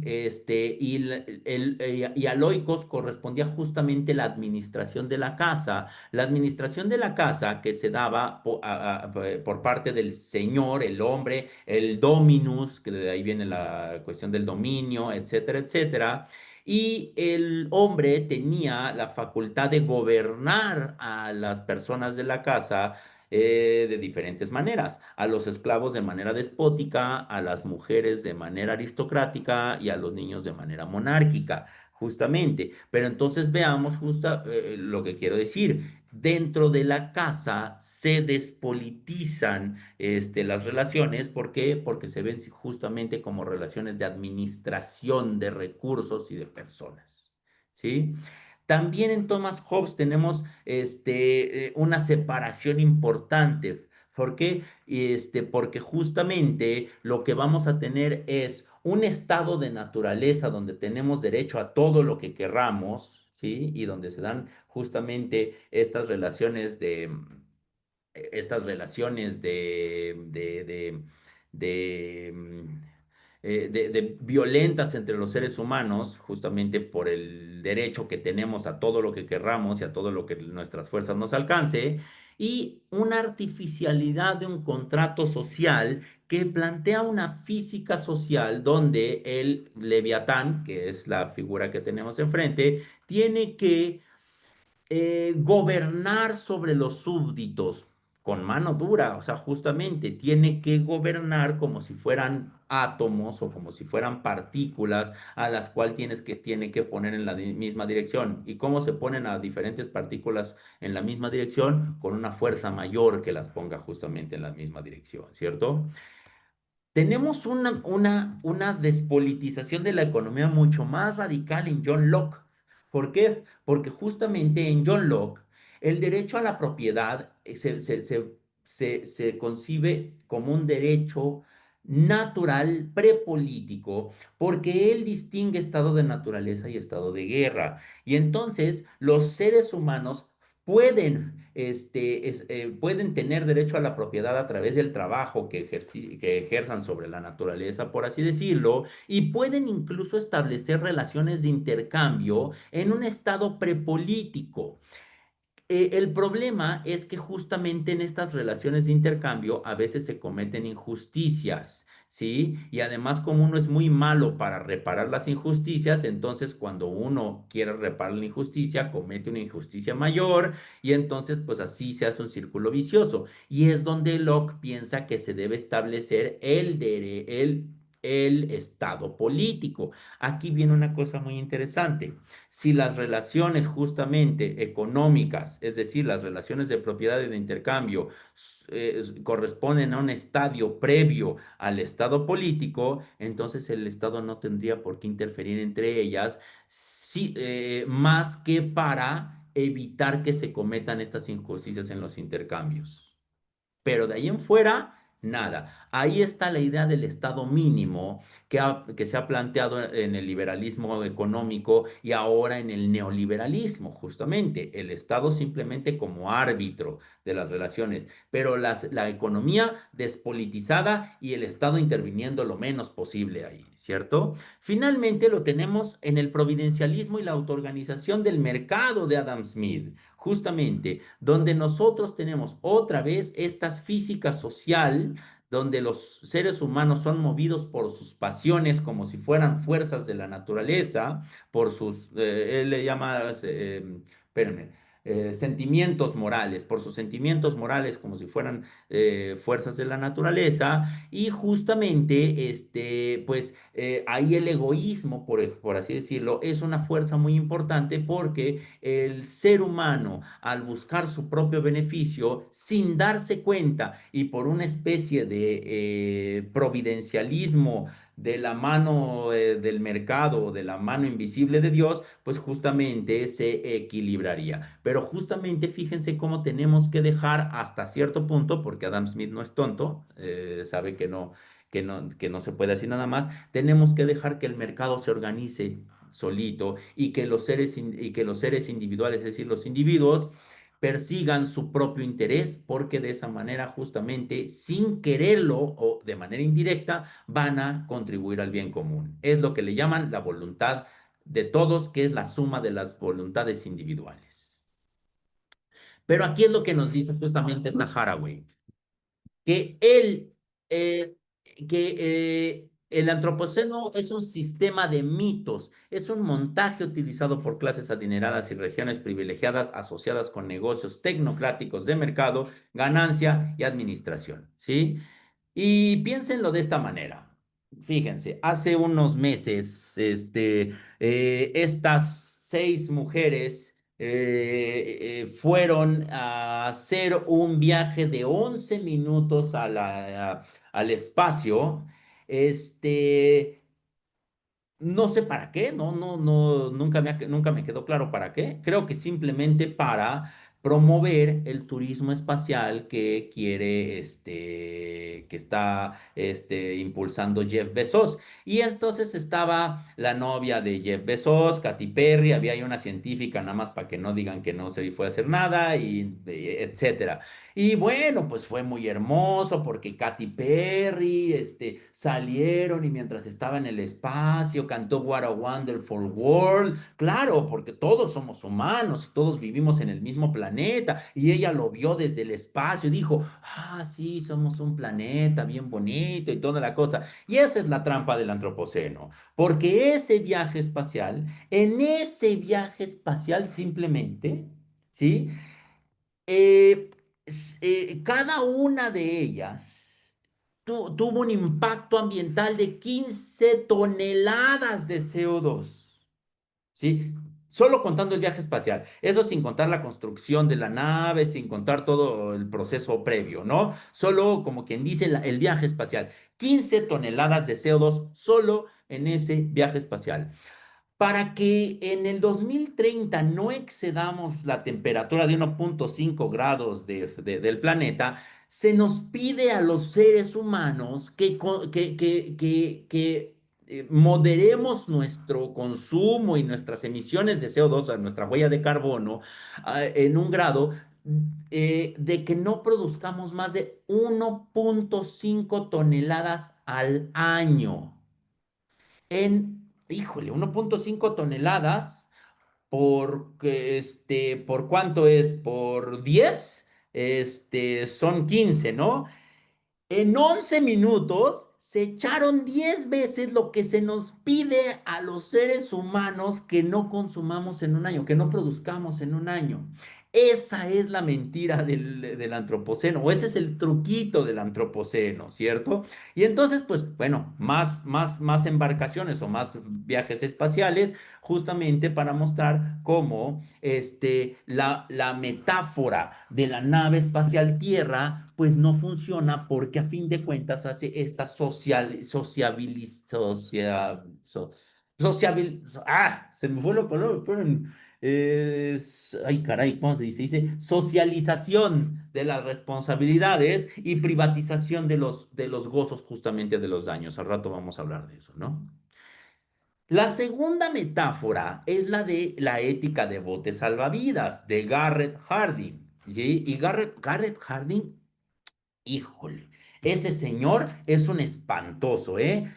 al oikos correspondía justamente la administración de la casa. La administración de la casa que se daba por parte del señor, el hombre, el dominus, que de ahí viene la cuestión del dominio, etcétera, etcétera. Y el hombre tenía la facultad de gobernar a las personas de la casa de diferentes maneras, a los esclavos de manera despótica, a las mujeres de manera aristocrática y a los niños de manera monárquica, justamente. Pero entonces veamos lo que quiero decir. Dentro de la casa se despolitizan las relaciones. ¿Por qué? Porque se ven justamente como relaciones de administración de recursos y de personas. ¿Sí? También en Thomas Hobbes tenemos una separación importante. ¿Por qué? Porque justamente lo que vamos a tener es un estado de naturaleza donde tenemos derecho a todo lo que querramos, ¿sí? Y donde se dan justamente estas relaciones de violentas entre los seres humanos, justamente por el derecho que tenemos a todo lo que querramos y a todo lo que nuestras fuerzas nos alcance, y una artificialidad de un contrato social que plantea una física social donde el Leviatán, que es la figura que tenemos enfrente, tiene que gobernar sobre los súbditos con mano dura, o sea, justamente tiene que gobernar como si fueran átomos o como si fueran partículas a las cuales tiene que poner en la misma dirección. ¿Y cómo se ponen a diferentes partículas en la misma dirección? Con una fuerza mayor que las ponga justamente en la misma dirección, ¿cierto? Tenemos una despolitización de la economía mucho más radical en John Locke. ¿Por qué? Porque justamente en John Locke el derecho a la propiedad se concibe como un derecho natural prepolítico porque él distingue estado de naturaleza y estado de guerra. Y entonces los seres humanos pueden tener derecho a la propiedad a través del trabajo que ejerzan sobre la naturaleza, por así decirlo, y pueden incluso establecer relaciones de intercambio en un estado prepolítico. El problema es que justamente en estas relaciones de intercambio a veces se cometen injusticias, ¿sí? Y además como uno es muy malo para reparar las injusticias, entonces cuando uno quiere reparar la injusticia, comete una injusticia mayor y entonces pues así se hace un círculo vicioso. Y es donde Locke piensa que se debe establecer el estado político. Aquí viene una cosa muy interesante. Si las relaciones justamente económicas, es decir, las relaciones de propiedad y de intercambio, corresponden a un estadio previo al estado político, entonces el Estado no tendría por qué interferir entre ellas, más que para evitar que se cometan estas injusticias en los intercambios. Pero de ahí en fuera, nada. Ahí está la idea del Estado mínimo que se ha planteado en el liberalismo económico y ahora en el neoliberalismo, justamente. El Estado simplemente como árbitro de las relaciones, pero la economía despolitizada y el Estado interviniendo lo menos posible ahí, ¿cierto? Finalmente lo tenemos en el providencialismo y la autoorganización del mercado de Adam Smith. Justamente, donde nosotros tenemos otra vez esta física social, donde los seres humanos son movidos por sus pasiones como si fueran fuerzas de la naturaleza, él le llama, espérenme, sentimientos morales, por sus sentimientos morales como si fueran fuerzas de la naturaleza, y justamente, pues ahí el egoísmo, por así decirlo, es una fuerza muy importante porque el ser humano, al buscar su propio beneficio, sin darse cuenta y por una especie de providencialismo de la mano del mercado, de la mano invisible de Dios, pues justamente se equilibraría. Pero justamente fíjense cómo tenemos que dejar hasta cierto punto, porque Adam Smith no es tonto, sabe que no se puede así nada más, tenemos que dejar que el mercado se organice solito y que y que los seres individuales, es decir, los individuos, persigan su propio interés, porque de esa manera, justamente, sin quererlo o de manera indirecta, van a contribuir al bien común. Es lo que le llaman la voluntad de todos, que es la suma de las voluntades individuales. Pero aquí es lo que nos dice justamente esta Haraway que eh, el antropoceno es un sistema de mitos, es un montaje utilizado por clases adineradas y regiones privilegiadas asociadas con negocios tecnocráticos de mercado, ganancia y administración, ¿sí? Y piénsenlo de esta manera. Fíjense, hace unos meses, estas 6 mujeres fueron a hacer un viaje de 11 minutos al espacio. Este, no sé para qué, nunca me quedó claro para qué. Creo que simplemente para promover el turismo espacial que que está, impulsando Jeff Bezos. Y entonces estaba la novia de Jeff Bezos, Katy Perry, había ahí una científica nada más para que no digan que no se fue a hacer nada, y etcétera. Y bueno, pues fue muy hermoso porque Katy Perry, salieron y mientras estaba en el espacio cantó What a Wonderful World. Claro, porque todos somos humanos y todos vivimos en el mismo planeta. Y ella lo vio desde el espacio y dijo, ah, sí, somos un planeta bien bonito y toda la cosa. Y esa es la trampa del antropoceno, porque en ese viaje espacial simplemente, ¿sí? eh, cada una de ellas tuvo un impacto ambiental de 15 toneladas de CO2. ¿Sí? Solo contando el viaje espacial. Eso sin contar la construcción de la nave, sin contar todo el proceso previo, ¿no? Solo, como quien dice, el viaje espacial. 15 toneladas de CO2 solo en ese viaje espacial. Para que en el 2030 no excedamos la temperatura de 1,5 grados del planeta, se nos pide a los seres humanos que moderemos nuestro consumo y nuestras emisiones de CO2, a nuestra huella de carbono, en un grado de que no produzcamos más de 1,5 toneladas al año. Híjole, 1,5 toneladas ¿por cuánto es? Por 10, son 15, ¿no? En 11 minutos se echaron 10 veces lo que se nos pide a los seres humanos que no consumamos en un año, que no produzcamos en un año. Esa es la mentira del antropoceno, o ese es el truquito del antropoceno, ¿cierto? Y entonces, pues bueno, más embarcaciones o más viajes espaciales, justamente para mostrar cómo la metáfora de la nave espacial Tierra, pues no funciona porque a fin de cuentas hace esta se me fue la palabra, esperen. Ay, caray, ¿cómo se dice? Dice socialización de las responsabilidades y privatización de los gozos justamente de los daños. Al rato vamos a hablar de eso, ¿no? La segunda metáfora es la de la ética de botes salvavidas de Garrett Hardin. ¿Sí? Y Garrett Hardin, híjole, ese señor es un espantoso, ¿eh?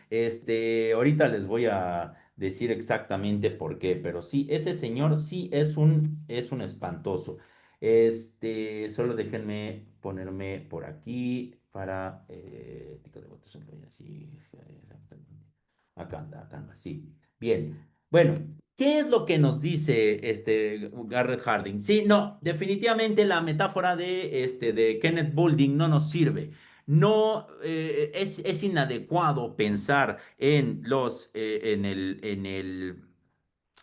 Ahorita les voy a decir exactamente por qué, pero sí, ese señor sí es un espantoso. Solo déjenme ponerme por aquí para ética de botes salvavidas. Sí, exactamente. Acá anda, sí. Bien. Bueno, ¿qué es lo que nos dice Garrett Harding? Sí, no, definitivamente la metáfora de Kenneth Boulding no nos sirve. No, es inadecuado pensar en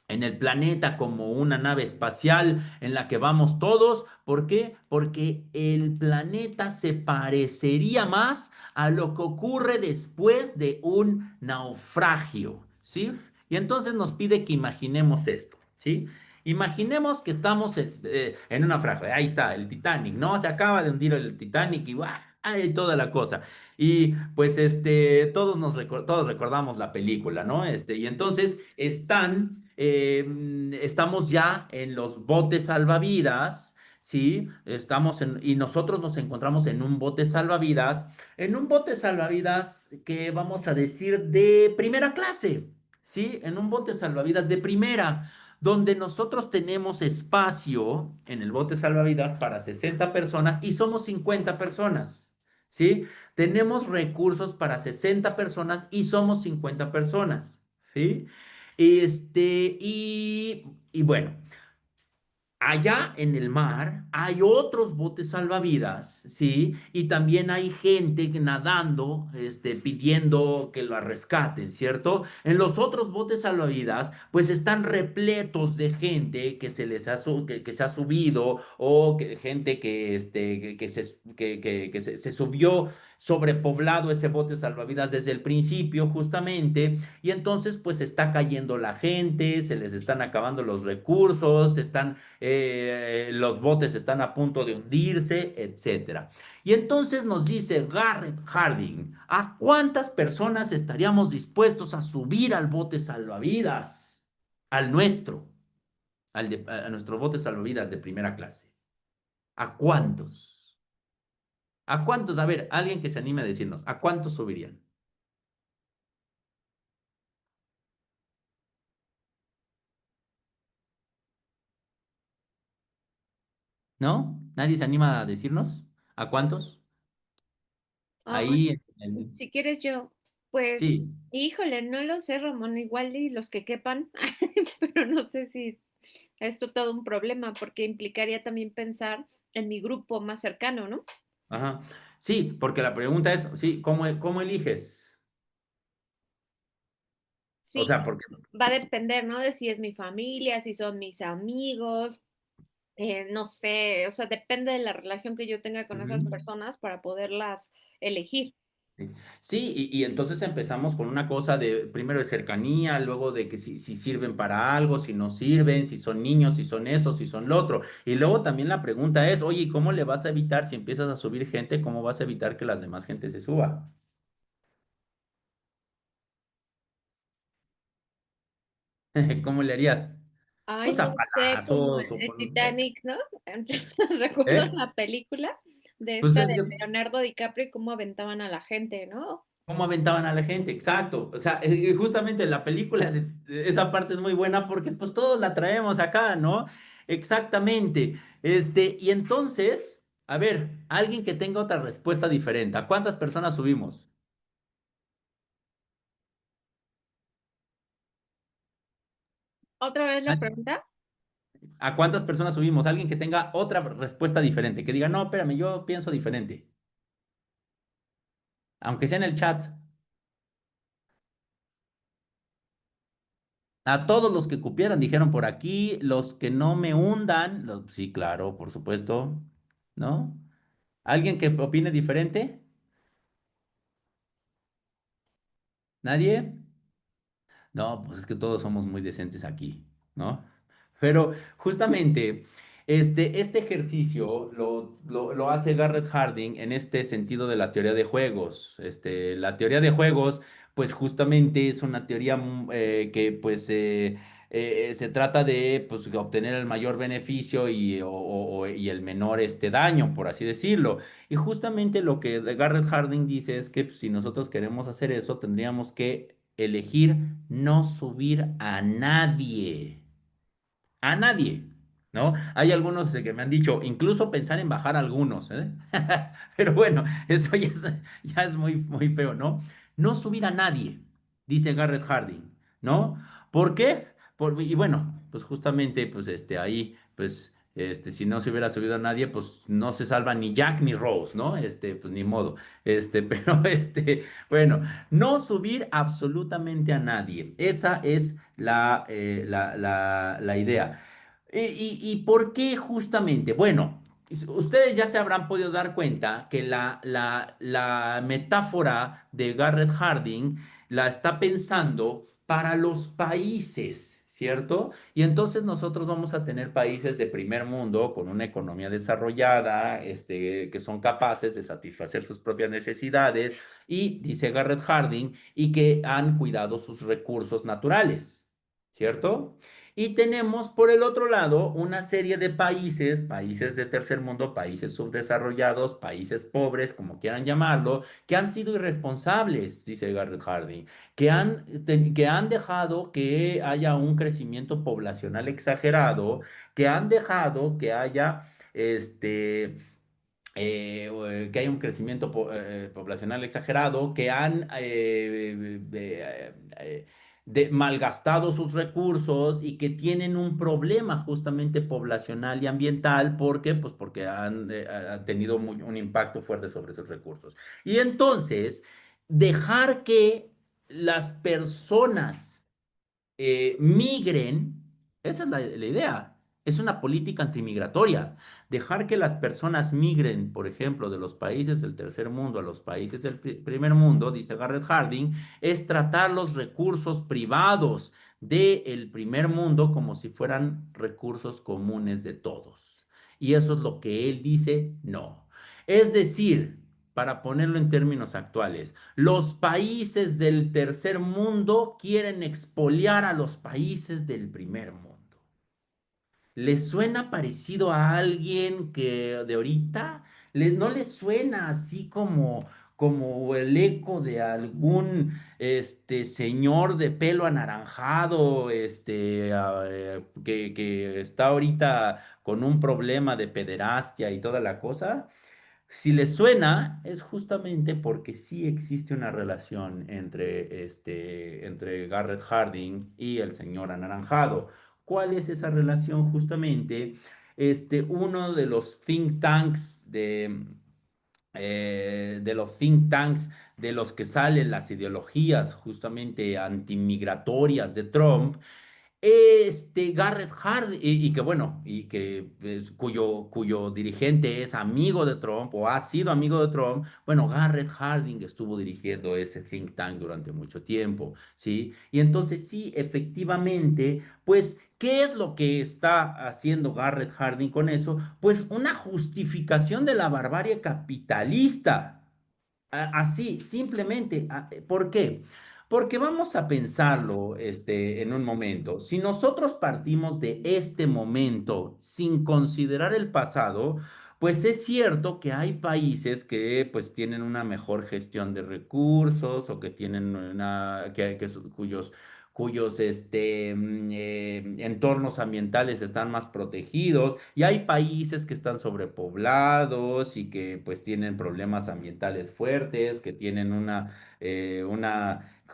el planeta como una nave espacial en la que vamos todos. ¿Por qué? Porque el planeta se parecería más a lo que ocurre después de un naufragio, ¿sí? Y entonces nos pide que imaginemos esto, ¿sí? Imaginemos que estamos en un naufragio. Ahí está, el Titanic, ¿no? Se acaba de hundir el Titanic y ¡guau! Hay toda la cosa. Y pues todos recordamos la película, ¿no? Y entonces estamos ya en los botes salvavidas, ¿sí? Y nosotros nos encontramos en un bote salvavidas que vamos a decir de primera clase, ¿sí? En un bote salvavidas de primera, donde nosotros tenemos espacio en el bote salvavidas para 60 personas y somos 50 personas, ¿sí? Tenemos recursos para 60 personas y somos 50 personas, ¿sí? Y bueno, allá en el mar hay otros botes salvavidas, ¿sí? Y también hay gente nadando, pidiendo que la rescaten, ¿cierto? En los otros botes salvavidas, pues están repletos de gente que se ha subido o gente que se subió sobrepoblado ese bote salvavidas desde el principio, justamente, y entonces pues está cayendo la gente, se les están acabando los recursos, los botes están a punto de hundirse, etcétera. Y entonces nos dice Garrett Harding, ¿a cuántas personas estaríamos dispuestos a subir al bote salvavidas? Al nuestro, a nuestro bote salvavidas de primera clase. ¿A cuántos? ¿A cuántos? A ver, alguien que se anime a decirnos, ¿a cuántos subirían? ¿No? ¿Nadie se anima a decirnos? ¿A cuántos? Ay, Ahí, si quieres yo, pues, sí. híjole, no lo sé, Ramón, igual y los que quepan, pero no sé si esto todo un problema, porque implicaría también pensar. en mi grupo más cercano, ¿no? Ajá. Sí, porque la pregunta es, sí, ¿cómo eliges? O Sí, sea, porque, va a depender, ¿no? De si es mi familia, si son mis amigos, no sé, o sea, depende de la relación que yo tenga con esas ujú, personas para poderlas elegir. sí, sí, y entonces empezamos con una cosa de, primero de cercanía, luego de que si sirven para algo, si no sirven, si son niños, si son eso, si son lo otro. Y luego también la pregunta es, oye, ¿y cómo le vas a evitar si empiezas a subir gente, cómo vas a evitar que las demás gente se suba? ¿Cómo le harías? Ay, Pues no a sé, como palazos o el con... Titanic, ¿no? Recuerdo ¿Eh? la película de Pues esta de es que Leonardo DiCaprio y cómo aventaban a la gente, ¿no? cómo aventaban a la gente, exacto. O sea, justamente la película, esa parte es muy buena porque pues todos la traemos acá, ¿no? Exactamente. Y entonces, a ver, alguien que tenga otra respuesta diferente. ¿A cuántas personas subimos? Otra vez ¿A la pregunta. a cuántas personas subimos? Alguien que tenga otra respuesta diferente, que diga, no, espérame, yo pienso diferente. Aunque sea en el chat. A todos los que cupieran, dijeron por aquí, los que no me hundan, sí, claro, por supuesto, ¿no? ¿Alguien que opine diferente? ¿Nadie? No, pues es que todos somos muy decentes aquí, ¿no? Pero justamente este ejercicio lo hace Garrett Harding en este sentido de la teoría de juegos. La teoría de juegos, pues justamente es una teoría que pues se trata de pues, obtener el mayor beneficio y el menor daño, por así decirlo. Y justamente lo que Garrett Harding dice es que pues, si nosotros queremos hacer eso, tendríamos que elegir no subir a nadie, a nadie, ¿no? Hay algunos que me han dicho, incluso pensar en bajar algunos, ¿eh? Pero bueno, eso ya es muy, muy feo, ¿no? No subir a nadie, dice Garrett Harding, ¿no? ¿Por qué? Y bueno, pues justamente, pues ahí, pues, si no se hubiera subido a nadie, pues no se salva ni Jack ni Rose, ¿no? Pues ni modo. Pero bueno, no subir absolutamente a nadie. Esa es la idea. ¿Y por qué justamente? Bueno, ustedes ya se habrán podido dar cuenta que la metáfora de Garrett Harding la está pensando para los países, ¿cierto? Y entonces nosotros vamos a tener países de primer mundo con una economía desarrollada, que son capaces de satisfacer sus propias necesidades y, dice Garrett Harding, y que han cuidado sus recursos naturales, ¿cierto? Y tenemos por el otro lado una serie de países, países de tercer mundo, países subdesarrollados, países pobres, como quieran llamarlo, que han sido irresponsables, dice Garrett Harding, que han dejado que haya un crecimiento poblacional exagerado, que han dejado que haya que hay un crecimiento poblacional exagerado, que han malgastado sus recursos y que tienen un problema justamente poblacional y ambiental. ¿Por qué? Pues porque han tenido un impacto fuerte sobre esos recursos. Y entonces, dejar que las personas migren, esa es la idea. Es una política antimigratoria. Dejar que las personas migren, por ejemplo, de los países del tercer mundo a los países del primer mundo, dice Garrett Harding, es tratar los recursos privados del primer mundo como si fueran recursos comunes de todos. Y eso es lo que él dice, no. Es decir, para ponerlo en términos actuales, los países del tercer mundo quieren expoliar a los países del primer mundo. ¿Les suena parecido a alguien que de ahorita? ¿No les suena así como el eco de algún señor de pelo anaranjado que está ahorita con un problema de pederastia y toda la cosa? Si les suena, es justamente porque sí existe una relación entre Garrett Harding y el señor anaranjado. ¿Cuál es esa relación? Justamente uno de los think tanks de los que salen las ideologías justamente antimigratorias de Trump, Garrett Harding, y que bueno, y que cuyo dirigente es amigo de Trump o ha sido amigo de Trump, bueno, Garrett Harding estuvo dirigiendo ese think tank durante mucho tiempo, ¿sí? Y entonces sí, efectivamente, pues, ¿qué es lo que está haciendo Garrett Harding con eso? Pues una justificación de la barbarie capitalista. Así, simplemente. ¿Por qué? Porque vamos a pensarlo, en un momento. Si nosotros partimos de este momento sin considerar el pasado, pues es cierto que hay países que pues tienen una mejor gestión de recursos o que tienen cuyos entornos ambientales están más protegidos y hay países que están sobrepoblados y que pues tienen problemas ambientales fuertes, que tienen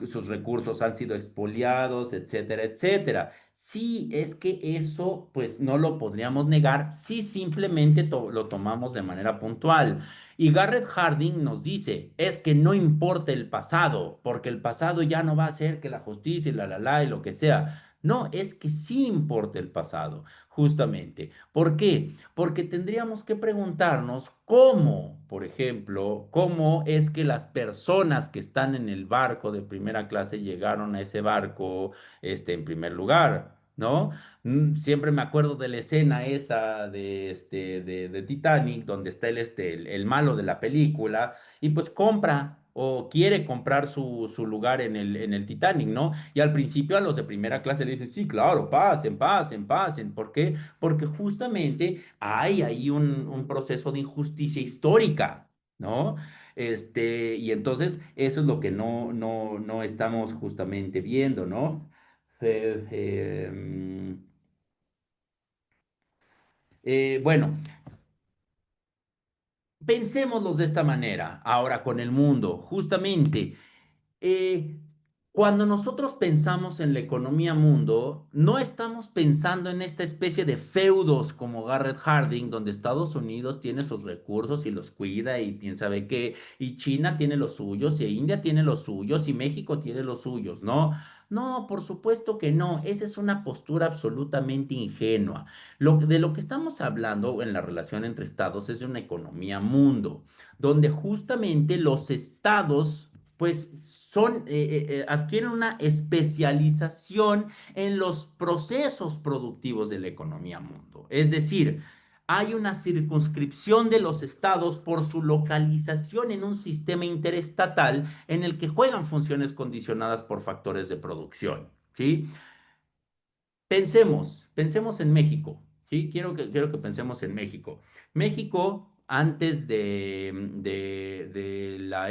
sus recursos han sido expoliados, etcétera, etcétera. Sí, es que eso pues no lo podríamos negar si simplemente lo tomamos de manera puntual. Y Garrett Harding nos dice, es que no importa el pasado, porque el pasado ya no va a ser que la justicia y la y lo que sea. No, es que sí importa el pasado, justamente. ¿Por qué? Porque tendríamos que preguntarnos cómo, por ejemplo, cómo es que las personas que están en el barco de primera clase llegaron a ese barco, en primer lugar, ¿no? Siempre me acuerdo de la escena esa de Titanic, donde está el malo de la película, y pues compra o quiere comprar su lugar en el Titanic, ¿no? Y al principio a los de primera clase le dicen, sí, claro, pasen, pasen, pasen. ¿Por qué? Porque justamente hay ahí un proceso de injusticia histórica, ¿no? Y entonces eso es lo que no estamos justamente viendo, ¿no? Eh, eh, mm, bueno, pensémoslos de esta manera, ahora con el mundo, justamente. eh, Cuando nosotros pensamos en la economía mundo, no estamos pensando en esta especie de feudos como Garrett Harding, donde Estados Unidos tiene sus recursos y los cuida y quién sabe qué, y China tiene los suyos, y India tiene los suyos, y México tiene los suyos, ¿no? No, por supuesto que no. Esa es una postura absolutamente ingenua. De lo que estamos hablando en la relación entre estados es de una economía mundo, donde justamente los estados pues adquieren una especialización en los procesos productivos de la economía mundo. Es decir, hay una circunscripción de los estados por su localización en un sistema interestatal en el que juegan funciones condicionadas por factores de producción, ¿sí? Pensemos en México, ¿sí? Quiero que pensemos en México. México, antes de la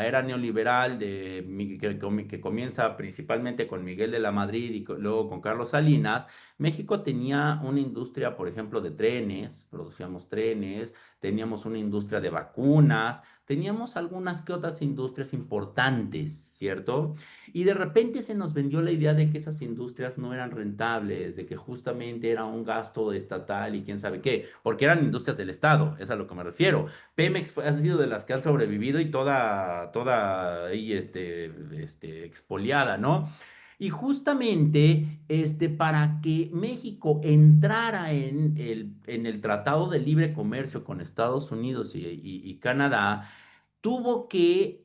era neoliberal, que comienza principalmente con Miguel de la Madrid y luego con Carlos Salinas, México tenía una industria, por ejemplo, de trenes, producíamos trenes, teníamos una industria de vacunas, teníamos algunas que otras industrias importantes, ¿cierto? Y de repente se nos vendió la idea de que esas industrias no eran rentables, de que justamente era un gasto estatal y quién sabe qué, porque eran industrias del Estado, es a lo que me refiero. Pemex ha sido de las que han sobrevivido y toda ahí, expoliada, ¿no? Y justamente, para que México entrara en el Tratado de Libre Comercio con Estados Unidos y Canadá, tuvo que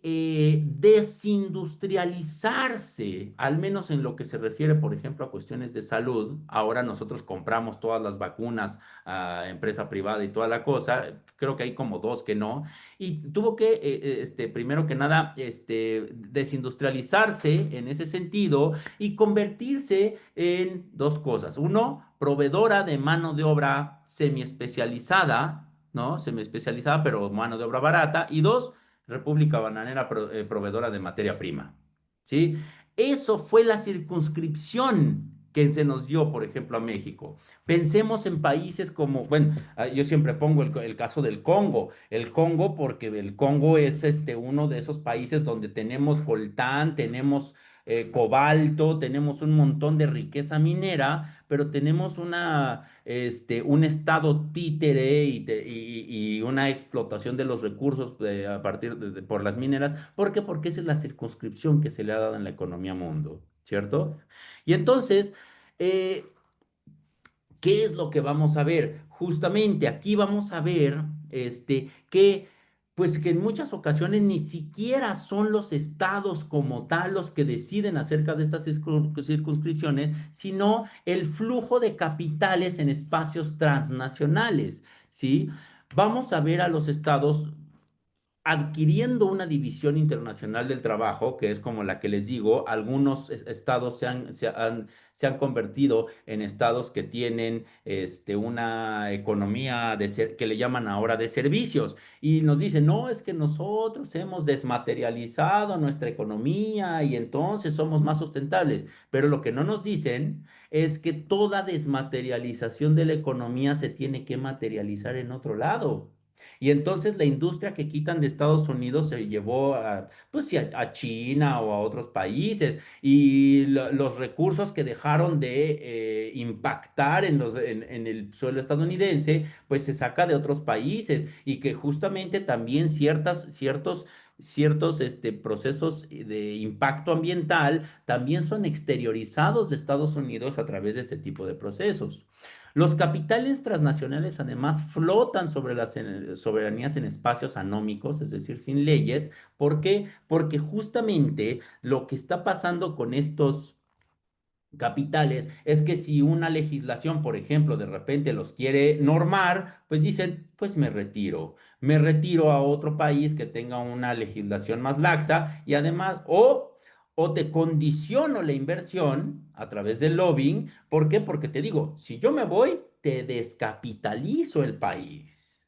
desindustrializarse, al menos en lo que se refiere, por ejemplo, a cuestiones de salud. Ahora nosotros compramos todas las vacunas a empresa privada y toda la cosa. Creo que hay como dos que no. Y tuvo que, primero que nada, desindustrializarse en ese sentido y convertirse en dos cosas. Uno, proveedora de mano de obra semiespecializada, ¿no? Semiespecializada, pero mano de obra barata. Y dos, República Bananera proveedora de materia prima. ¿Sí? Eso fue la circunscripción que se nos dio, por ejemplo, a México. Pensemos en países como, bueno, yo siempre pongo el caso del Congo. El Congo, porque el Congo es uno de esos países donde tenemos coltán, tenemos cobalto, tenemos un montón de riqueza minera, pero tenemos un estado títere y una explotación de los recursos a partir por las mineras. ¿Por qué? Porque esa es la circunscripción que se le ha dado en la economía mundo, ¿cierto? Y entonces, eh, ¿qué es lo que vamos a ver? Justamente aquí vamos a ver que, pues que en muchas ocasiones ni siquiera son los estados como tal los que deciden acerca de estas circunscripciones, sino el flujo de capitales en espacios transnacionales, ¿sí? Vamos a ver a los estados adquiriendo una división internacional del trabajo, que es como la que les digo, algunos estados se han convertido en estados que tienen una economía que le llaman ahora de servicios, y nos dicen, no, es que nosotros hemos desmaterializado nuestra economía y entonces somos más sustentables, pero lo que no nos dicen es que toda desmaterialización de la economía se tiene que materializar en otro lado. Y entonces la industria que quitan de Estados Unidos se llevó pues sí, a China o a otros países. Y los recursos que dejaron de impactar en el suelo estadounidense, pues se saca de otros países. Y que justamente también ciertos procesos de impacto ambiental también son exteriorizados de Estados Unidos a través de este tipo de procesos. Los capitales transnacionales además flotan sobre las soberanías en espacios anómicos, es decir, sin leyes. ¿Por qué? Porque justamente lo que está pasando con estos capitales es que si una legislación, por ejemplo, de repente los quiere normar, pues dicen, pues me retiro a otro país que tenga una legislación más laxa y además, o te condiciono la inversión a través del lobbying. ¿Por qué? Porque te digo, si yo me voy, te descapitalizo el país.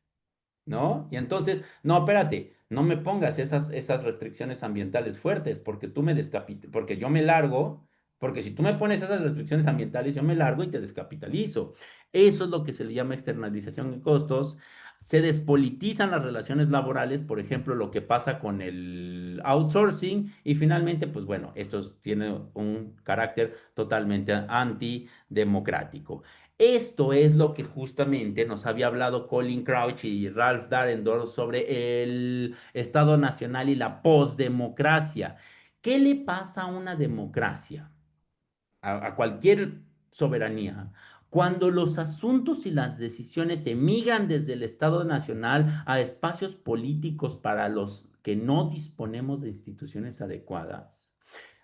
¿No? Y entonces, no, espérate, no me pongas esas restricciones ambientales fuertes, porque porque yo me largo, porque si tú me pones esas restricciones ambientales, yo me largo y te descapitalizo. Eso es lo que se le llama externalización de costos. Se despolitizan las relaciones laborales, por ejemplo, lo que pasa con el outsourcing, y finalmente, pues bueno, esto tiene un carácter totalmente antidemocrático. Esto es lo que justamente nos había hablado Colin Crouch y Ralph Dahrendorf sobre el Estado Nacional y la posdemocracia. ¿Qué le pasa a una democracia, a cualquier soberanía, cuando los asuntos y las decisiones emigran desde el Estado Nacional a espacios políticos para los que no disponemos de instituciones adecuadas?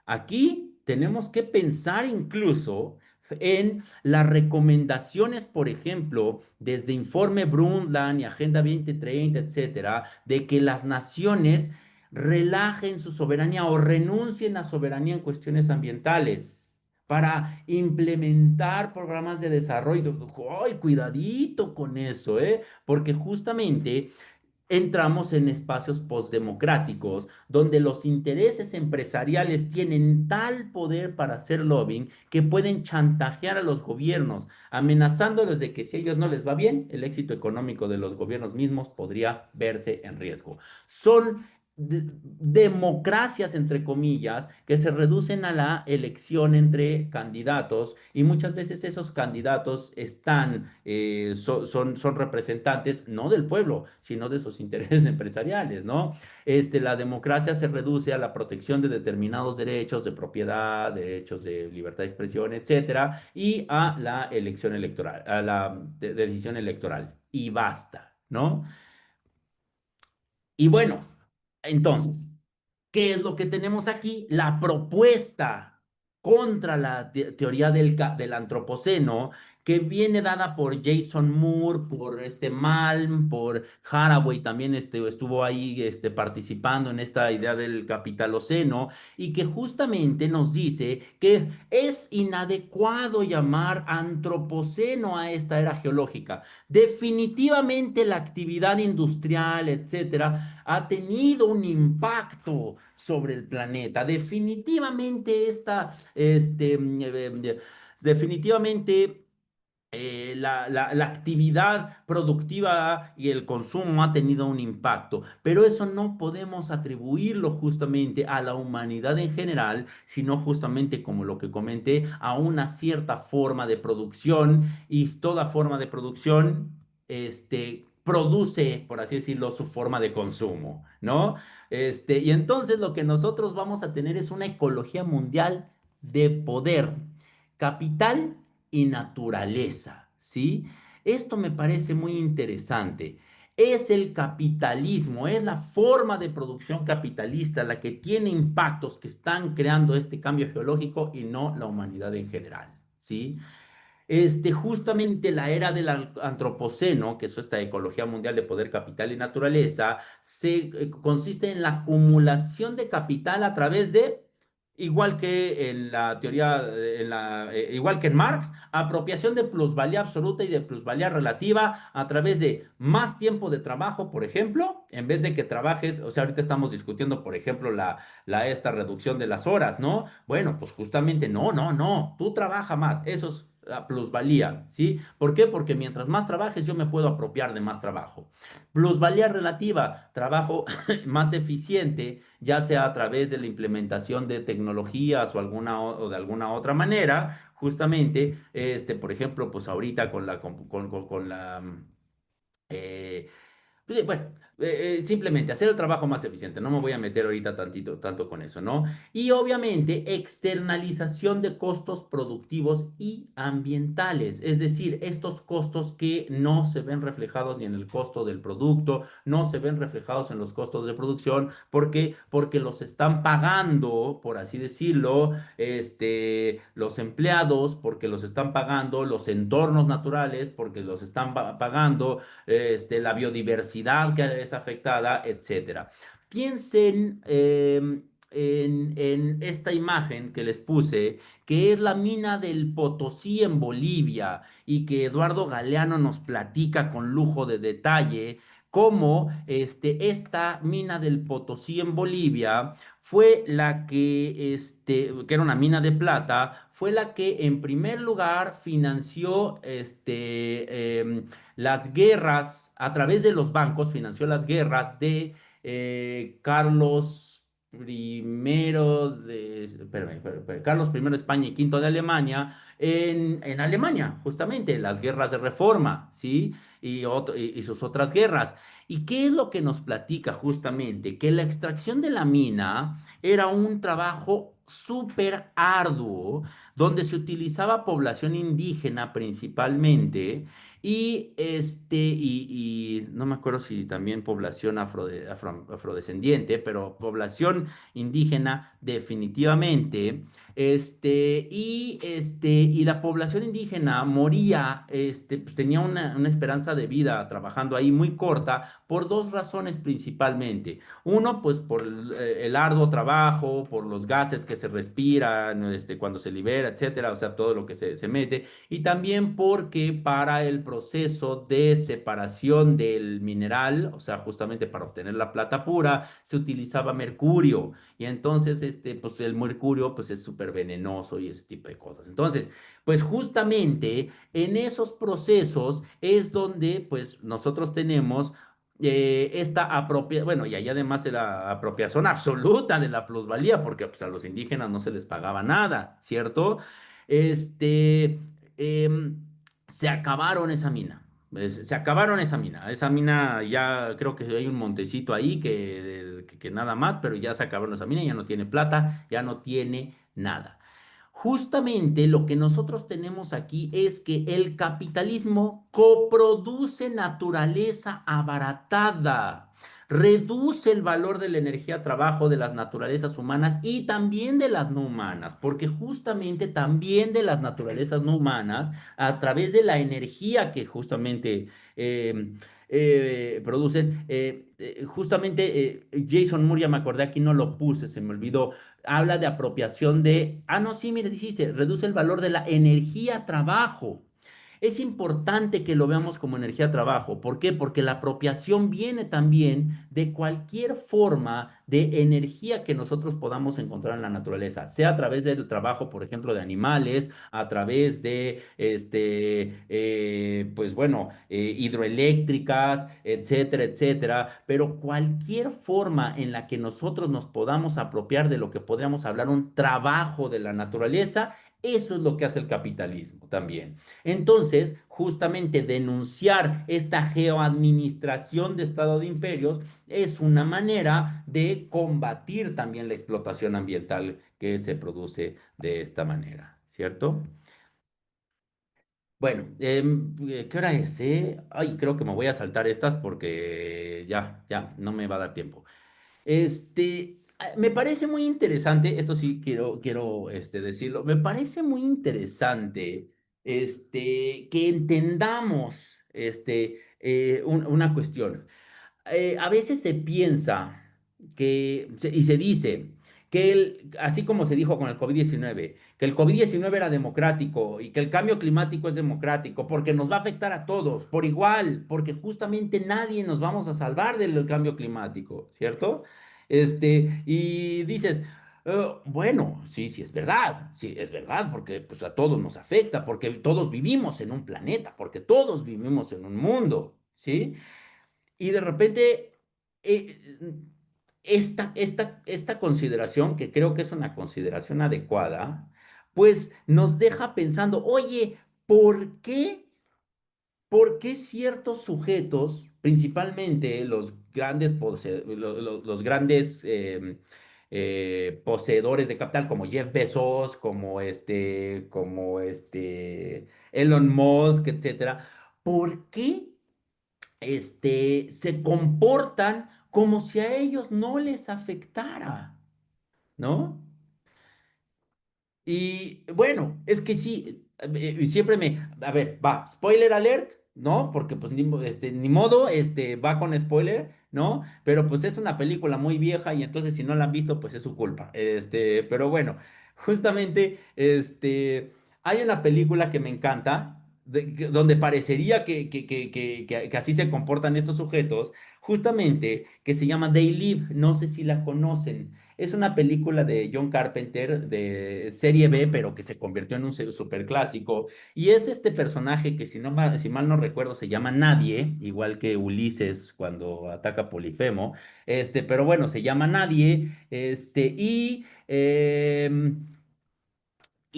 Aquí tenemos que pensar incluso en las recomendaciones, por ejemplo, desde Informe Brundtland y Agenda 2030, etcétera, de que las naciones relajen su soberanía o renuncien a soberanía en cuestiones ambientales para implementar programas de desarrollo. ¡Ay, cuidadito con eso, eh! Porque justamente entramos en espacios postdemocráticos donde los intereses empresariales tienen tal poder para hacer lobbying que pueden chantajear a los gobiernos, amenazándoles de que si a ellos no les va bien, el éxito económico de los gobiernos mismos podría verse en riesgo. Son democracias, entre comillas, que se reducen a la elección entre candidatos, y muchas veces esos candidatos son representantes no del pueblo, sino de sus intereses empresariales, ¿no? La democracia se reduce a la protección de determinados derechos de propiedad, derechos de libertad de expresión, etcétera, y a la elección electoral, a la decisión electoral. Y basta, ¿no? Y bueno, entonces, ¿qué es lo que tenemos aquí? La propuesta contra la teoría del antropoceno, que viene dada por Jason Moore, por Malm, por Haraway también estuvo ahí participando en esta idea del capitaloceno, y que justamente nos dice que es inadecuado llamar antropoceno a esta era geológica. Definitivamente la actividad industrial, etcétera, ha tenido un impacto sobre el planeta. Definitivamente definitivamente la actividad productiva y el consumo ha tenido un impacto, pero eso no podemos atribuirlo justamente a la humanidad en general, sino justamente como lo que comenté, a una cierta forma de producción y toda forma de producción, produce, por así decirlo, su forma de consumo, ¿no? Y entonces lo que nosotros vamos a tener es una ecología mundial de poder, capital y naturaleza, ¿sí? Esto me parece muy interesante. Es el capitalismo, es la forma de producción capitalista la que tiene impactos que están creando este cambio geológico y no la humanidad en general, ¿sí? Justamente la era del antropoceno, que es esta ecología mundial de poder, capital y naturaleza, consiste en la acumulación de capital a través de, igual que en la teoría, igual que en Marx, apropiación de plusvalía absoluta y de plusvalía relativa a través de más tiempo de trabajo, por ejemplo, en vez de que trabajes, o sea, ahorita estamos discutiendo, por ejemplo, esta reducción de las horas, ¿no? Bueno, pues justamente no, no, no, tú trabaja más, eso es la plusvalía, ¿sí? ¿Por qué? Porque mientras más trabajes, yo me puedo apropiar de más trabajo. Plusvalía relativa, trabajo más eficiente, ya sea a través de la implementación de tecnologías o, o de alguna otra manera, justamente, por ejemplo, pues ahorita con la eh, pues, bueno, simplemente hacer el trabajo más eficiente. No me voy a meter ahorita tanto con eso, ¿no? Y obviamente externalización de costos productivos y ambientales. Es decir, estos costos que no se ven reflejados ni en el costo del producto, no se ven reflejados en los costos de producción. ¿Por qué? Porque los están pagando, por así decirlo, los empleados, porque los están pagando los entornos naturales, porque los están pagando la biodiversidad que es afectada, etcétera. Piensen en esta imagen que les puse, que es la mina del Potosí en Bolivia y que Eduardo Galeano nos platica con lujo de detalle cómo esta mina del Potosí en Bolivia fue la que era una mina de plata, fue la que en primer lugar financió las guerras, a través de los bancos, financió las guerras de Carlos primero Carlos primero de España y quinto de Alemania, en Alemania, justamente, las guerras de reforma, ¿sí? Y sus otras guerras. ¿Y qué es lo que nos platica justamente? Que la extracción de la mina era un trabajo súper arduo, donde se utilizaba población indígena principalmente, y no me acuerdo si también población afrodescendiente, pero población indígena definitivamente. Y la población indígena moría, pues tenía una esperanza de vida trabajando ahí muy corta por dos razones principalmente. Uno, pues por el arduo trabajo, por los gases que se respiran, cuando se libera, etcétera, o sea, todo lo que se mete, y también porque para el proceso de separación del mineral, o sea, justamente para obtener la plata pura, se utilizaba mercurio, y entonces, pues el mercurio, pues es súper venenoso y ese tipo de cosas. Entonces, pues justamente en esos procesos es donde, pues, nosotros tenemos esta bueno, y ahí además la apropiación absoluta de la plusvalía, porque pues, a los indígenas no se les pagaba nada, ¿cierto? Este, em, Se acabaron esa mina. Se acabaron esa mina. Esa mina ya creo que hay un montecito ahí que nada más, pero ya se acabaron esa mina, ya no tiene plata, ya no tiene nada. Justamente lo que nosotros tenemos aquí es que el capitalismo coproduce naturaleza abaratada, reduce el valor de la energía trabajo de las naturalezas humanas y también de las no humanas, porque justamente también de las naturalezas no humanas, a través de la energía que justamente producen, Jason Moore, me acordé, aquí no lo puse, se me olvidó, habla de apropiación de, no, sí, mire, dice, reduce el valor de la energía trabajo. Es importante que lo veamos como energía trabajo. ¿Por qué? Porque la apropiación viene también de cualquier forma de energía que nosotros podamos encontrar en la naturaleza, sea a través del trabajo, por ejemplo, de animales, a través de, pues bueno, hidroeléctricas, etcétera, etcétera. Pero cualquier forma en la que nosotros nos podamos apropiar de lo que podríamos hablar un trabajo de la naturaleza, eso es lo que hace el capitalismo también. Entonces, justamente denunciar esta geoadministración de Estado de imperios es una manera de combatir también la explotación ambiental que se produce de esta manera, ¿cierto? Bueno, ¿qué hora es, Ay, creo que me voy a saltar estas porque ya, no me va a dar tiempo. Me parece muy interesante, esto sí quiero decirlo, me parece muy interesante, que entendamos, una cuestión. A veces se piensa y se dice que así como se dijo con el COVID-19, que el COVID-19 era democrático y que el cambio climático es democrático porque nos va a afectar a todos por igual, porque justamente nadie nos vamos a salvar del cambio climático, ¿cierto? Y dices, bueno, sí es verdad, porque pues a todos nos afecta, porque todos vivimos en un planeta, porque todos vivimos en un mundo, ¿sí? Y de repente, eh, esta consideración, que creo que es una consideración adecuada, pues nos deja pensando, oye, ¿por qué? ¿Por qué ciertos sujetos, principalmente los grandes, los grandes poseedores de capital, como Jeff Bezos, como Elon Musk, etcétera, ¿por qué se comportan como si a ellos no les afectara, ¿no? Y bueno, es que sí, a ver, va, spoiler alert, ¿no? Porque pues ni modo, va con spoiler, ¿no? Pero pues es una película muy vieja y entonces si no la han visto, pues es su culpa. Pero bueno, justamente, hay una película que me encanta, donde parecería que así se comportan estos sujetos, justamente, que se llama They Live, no sé si la conocen. Es una película de John Carpenter de serie B, pero que se convirtió en un superclásico. Y es este personaje que, si mal no recuerdo, se llama Nadie, igual que Ulises cuando ataca a Polifemo. Pero bueno, se llama Nadie.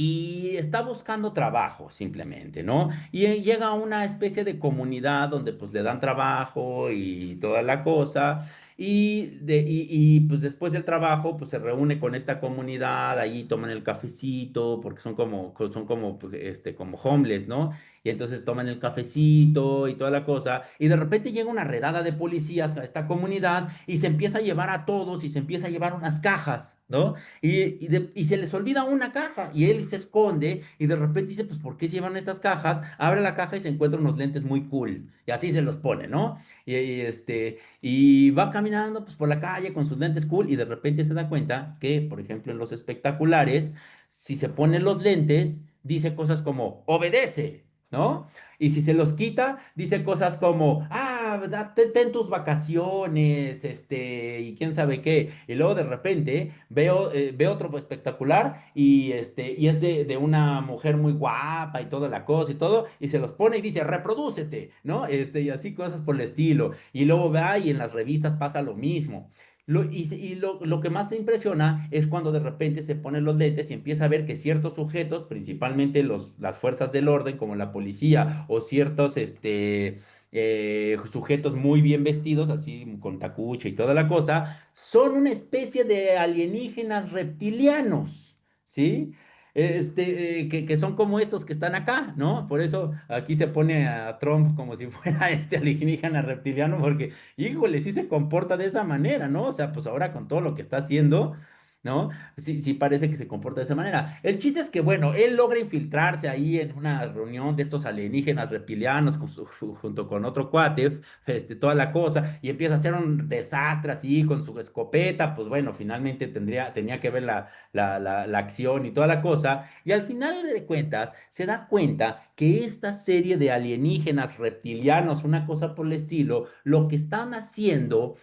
Y está buscando trabajo simplemente, ¿no? Y llega a una especie de comunidad donde pues le dan trabajo y toda la cosa. Pues después del trabajo pues se reúne con esta comunidad, ahí toman el cafecito, porque son como, pues, como homeless, ¿no? Y entonces toman el cafecito y toda la cosa. Y de repente llega una redada de policías a esta comunidad y se empieza a llevar a todos y se empieza a llevar unas cajas, ¿no? Y se les olvida una caja y él se esconde y de repente dice, pues, ¿por qué se llevan estas cajas? Abre la caja y se encuentra unos lentes muy cool y así se los pone, ¿no? Y va caminando pues por la calle con sus lentes cool y de repente se da cuenta que, por ejemplo, en los espectaculares, si se ponen los lentes, dice cosas como, obedece. ¿No? Y si se los quita, dice cosas como, ten tus vacaciones, y quién sabe qué. Y luego de repente veo otro espectacular y es de una mujer muy guapa y toda la cosa y todo, y se los pone y dice, reprodúcete, ¿no? Y así cosas por el estilo. Y luego va y en las revistas pasa lo mismo. Lo que más se impresiona es cuando de repente se ponen los lentes y empieza a ver que ciertos sujetos, principalmente las fuerzas del orden, como la policía, o ciertos sujetos muy bien vestidos, así con tacucha y toda la cosa, son una especie de alienígenas reptilianos, ¿sí? Que son como estos que están acá, ¿no? Por eso aquí se pone a Trump como si fuera este alienígena reptiliano, porque híjole, sí se comporta de esa manera, ¿no? O sea, pues ahora con todo lo que está haciendo. ¿no? Sí, sí parece que se comporta de esa manera. El chiste es que, bueno, él logra infiltrarse ahí en una reunión de estos alienígenas reptilianos junto con otro cuate, toda la cosa, y empieza a hacer un desastre así con su escopeta, pues bueno, finalmente tenía que ver la acción y toda la cosa, y al final de cuentas se da cuenta que esta serie de alienígenas reptilianos, una cosa por el estilo, lo que están haciendo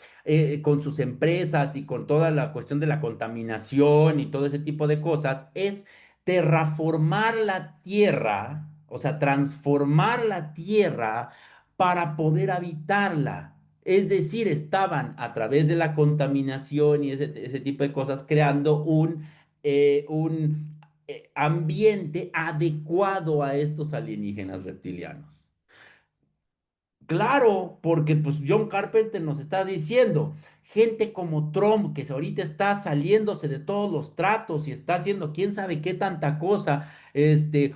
con sus empresas y con toda la cuestión de la contaminación y todo ese tipo de cosas, es terraformar la tierra, o sea, transformar la tierra para poder habitarla. Es decir, estaban a través de la contaminación y ese tipo de cosas creando un ambiente adecuado a estos alienígenas reptilianos. Claro, porque pues John Carpenter nos está diciendo, gente como Trump, que ahorita está saliéndose de todos los tratos y está haciendo quién sabe qué tanta cosa,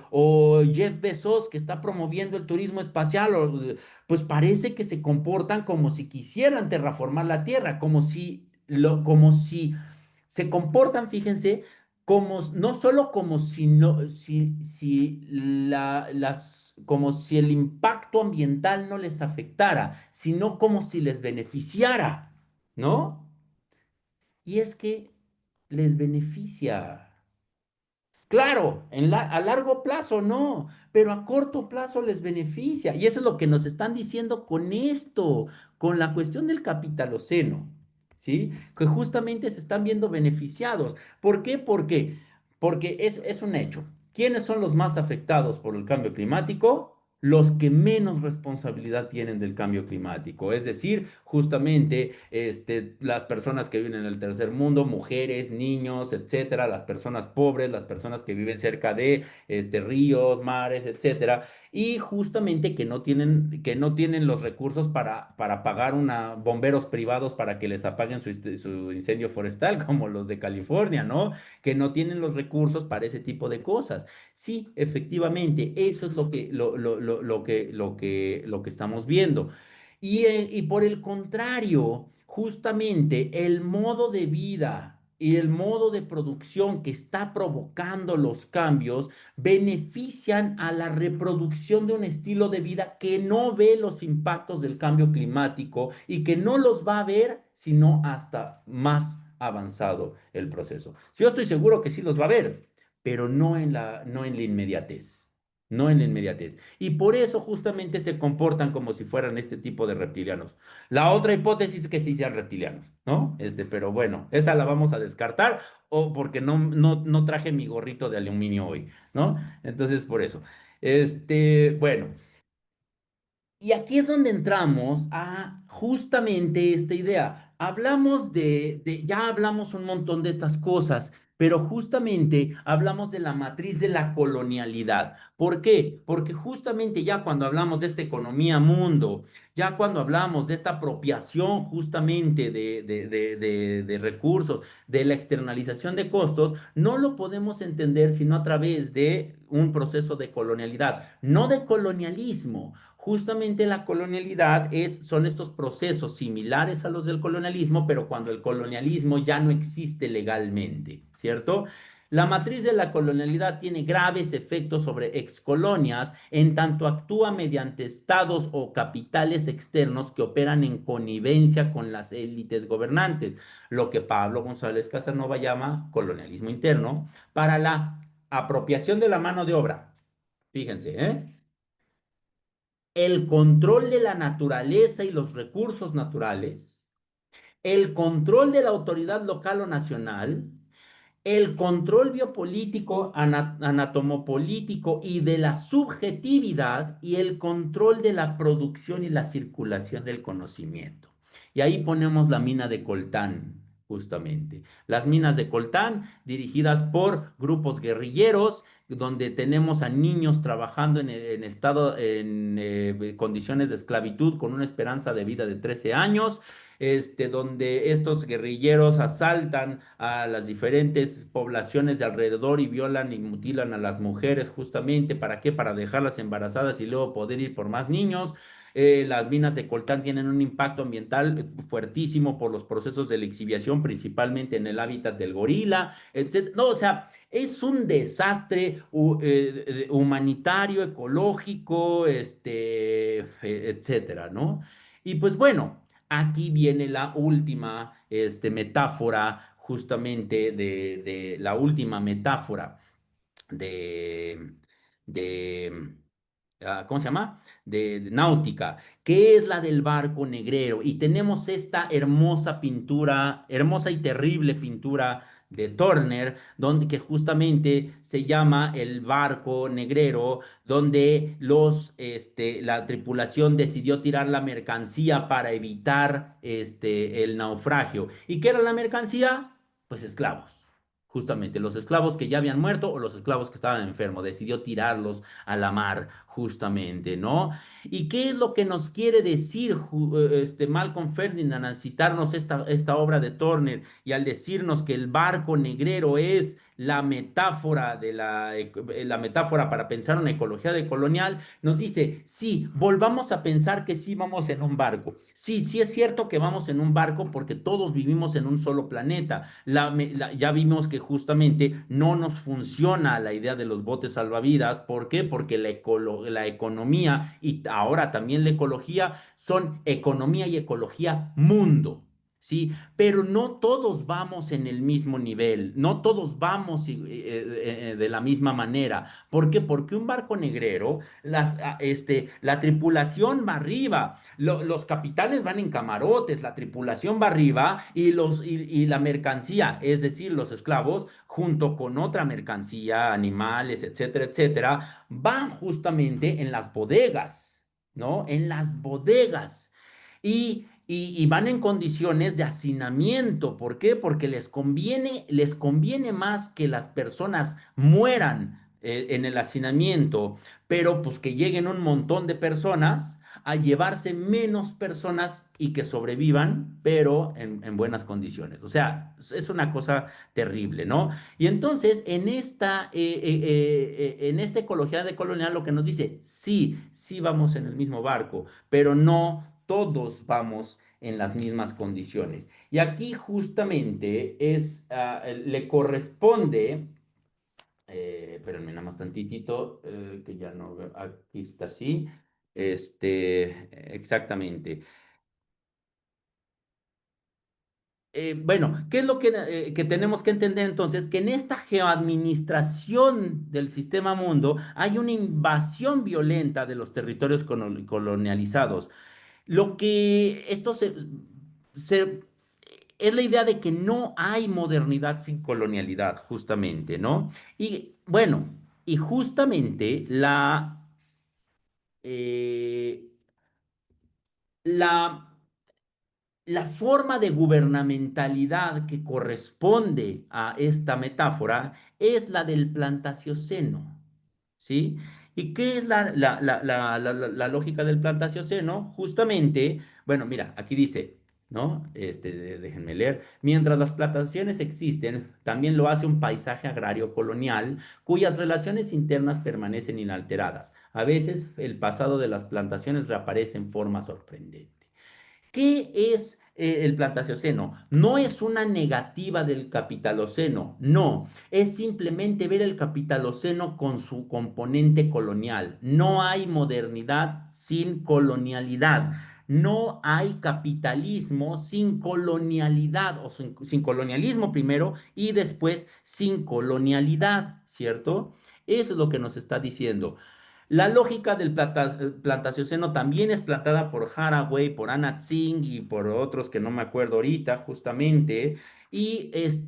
o Jeff Bezos, que está promoviendo el turismo espacial, pues parece que se comportan como si quisieran terraformar la Tierra, como si se comportan, fíjense, no solo como si no, si como si el impacto ambiental no les afectara, sino como si les beneficiara, ¿no? Y es que les beneficia. Claro, a largo plazo no, pero a corto plazo les beneficia. Y eso es lo que nos están diciendo con esto, con la cuestión del capitaloceno, ¿sí? Que justamente se están viendo beneficiados. ¿Por qué? Porque es un hecho. ¿Quiénes son los más afectados por el cambio climático? Los que menos responsabilidad tienen del cambio climático, es decir, justamente las personas que viven en el tercer mundo, mujeres, niños, etcétera, las personas pobres, las personas que viven cerca de ríos, mares, etcétera, y justamente que no tienen los recursos para pagar bomberos privados para que les apaguen su incendio forestal, como los de California, ¿no? Que no tienen los recursos para ese tipo de cosas. Sí, efectivamente, eso es lo que estamos viendo. Y por el contrario, justamente el modo de vida y el modo de producción que está provocando los cambios benefician a la reproducción de un estilo de vida que no ve los impactos del cambio climático y que no los va a ver sino hasta más avanzado el proceso. Yo estoy seguro que sí los va a ver, pero no en la inmediatez. No en la inmediatez. Y por eso justamente se comportan como si fueran este tipo de reptilianos. La otra hipótesis es que sí sean reptilianos, ¿no? Pero bueno, esa la vamos a descartar o porque no traje mi gorrito de aluminio hoy, ¿no? Entonces, por eso. Bueno. Y aquí es donde entramos a justamente esta idea. Ya hablamos un montón de estas cosas, pero justamente hablamos de la matriz de la colonialidad. ¿Por qué? Porque justamente ya cuando hablamos de esta economía mundo, ya cuando hablamos de esta apropiación justamente de recursos, de la externalización de costos, no lo podemos entender sino a través de un proceso de colonialidad, no de colonialismo. Justamente la colonialidad son estos procesos similares a los del colonialismo, pero cuando el colonialismo ya no existe legalmente, ¿cierto? La matriz de la colonialidad tiene graves efectos sobre excolonias en tanto actúa mediante estados o capitales externos que operan en connivencia con las élites gobernantes, lo que Pablo González Casanova llama colonialismo interno, para la apropiación de la mano de obra. Fíjense, ¿eh? El control de la naturaleza y los recursos naturales, el control de la autoridad local o nacional, el control biopolítico, anatomopolítico y de la subjetividad y el control de la producción y la circulación del conocimiento. Y ahí ponemos la mina de Coltán, justamente. Las minas de Coltán, dirigidas por grupos guerrilleros, donde tenemos a niños trabajando en condiciones de esclavitud con una esperanza de vida de 13 años, donde estos guerrilleros asaltan a las diferentes poblaciones de alrededor y violan y mutilan a las mujeres justamente, ¿para qué? Para dejarlas embarazadas y luego poder ir por más niños. Las minas de coltán tienen un impacto ambiental fuertísimo por los procesos de lixiviación, principalmente en el hábitat del gorila, etc. No, o sea, es un desastre humanitario, ecológico, etcétera, ¿no? Y pues bueno, aquí viene la última, metáfora, justamente de la última metáfora de, de ¿cómo se llama? De náutica, que es la del barco negrero. Y tenemos esta hermosa pintura, hermosa y terrible pintura de Turner, donde que justamente se llama El barco negrero, donde la tripulación decidió tirar la mercancía para evitar, el naufragio. ¿Y qué era la mercancía? Pues esclavos. Justamente, los esclavos que ya habían muerto o los esclavos que estaban enfermos, decidió tirarlos a la mar, justamente, ¿no? ¿Y qué es lo que nos quiere decir Malcolm Ferdinand al citarnos esta obra de Turner y al decirnos que el barco negrero es la metáfora la metáfora para pensar una ecología decolonial? Nos dice, sí, volvamos a pensar que sí vamos en un barco. Sí, sí es cierto que vamos en un barco porque todos vivimos en un solo planeta. Ya vimos que justamente no nos funciona la idea de los botes salvavidas. ¿Por qué? Porque la economía y ahora también la ecología son economía y ecología mundo. Sí, pero no todos vamos en el mismo nivel, no todos vamos de la misma manera. ¿Por qué? Porque un barco negrero, la tripulación va arriba, los capitanes van en camarotes, la tripulación va arriba y la mercancía, es decir, los esclavos, junto con otra mercancía, animales, etcétera, etcétera, van justamente en las bodegas, ¿no? En las bodegas. Y van en condiciones de hacinamiento. ¿Por qué? Porque les conviene más que las personas mueran en el hacinamiento, pero pues que lleguen un montón de personas a llevarse menos personas y que sobrevivan, pero en buenas condiciones. O sea, es una cosa terrible, ¿no? Y entonces, en esta ecología de colonial, lo que nos dice, sí, sí vamos en el mismo barco, pero no todos vamos en las mismas condiciones. Y aquí justamente le corresponde, espérenme nada más tantitito, que ya no veo, aquí está así, exactamente. Bueno, ¿qué es lo que tenemos que entender entonces? Que en esta geoadministración del sistema mundo hay una invasión violenta de los territorios colonializados. Lo que esto se- es la idea de que no hay modernidad sin colonialidad, justamente, ¿no? Y bueno, y justamente eh, la la forma de gubernamentalidad que corresponde a esta metáfora es la del Plantacioceno, ¿sí? ¿Y qué es la lógica del Plantacioceno? Justamente, bueno, mira, aquí dice, ¿no? Déjenme leer. Mientras las plantaciones existen, también lo hace un paisaje agrario colonial cuyas relaciones internas permanecen inalteradas. A veces el pasado de las plantaciones reaparece en forma sorprendente. ¿Qué es el Plantasioceno? No es una negativa del Capitaloceno, no, es simplemente ver el Capitaloceno con su componente colonial. No hay modernidad sin colonialidad. No hay capitalismo sin colonialidad, o sin colonialismo primero y después sin colonialidad, ¿cierto? Eso es lo que nos está diciendo. La lógica del Plantacioceno también es plantada por Haraway, por Anna Tsing y por otros que no me acuerdo ahorita, justamente. Y es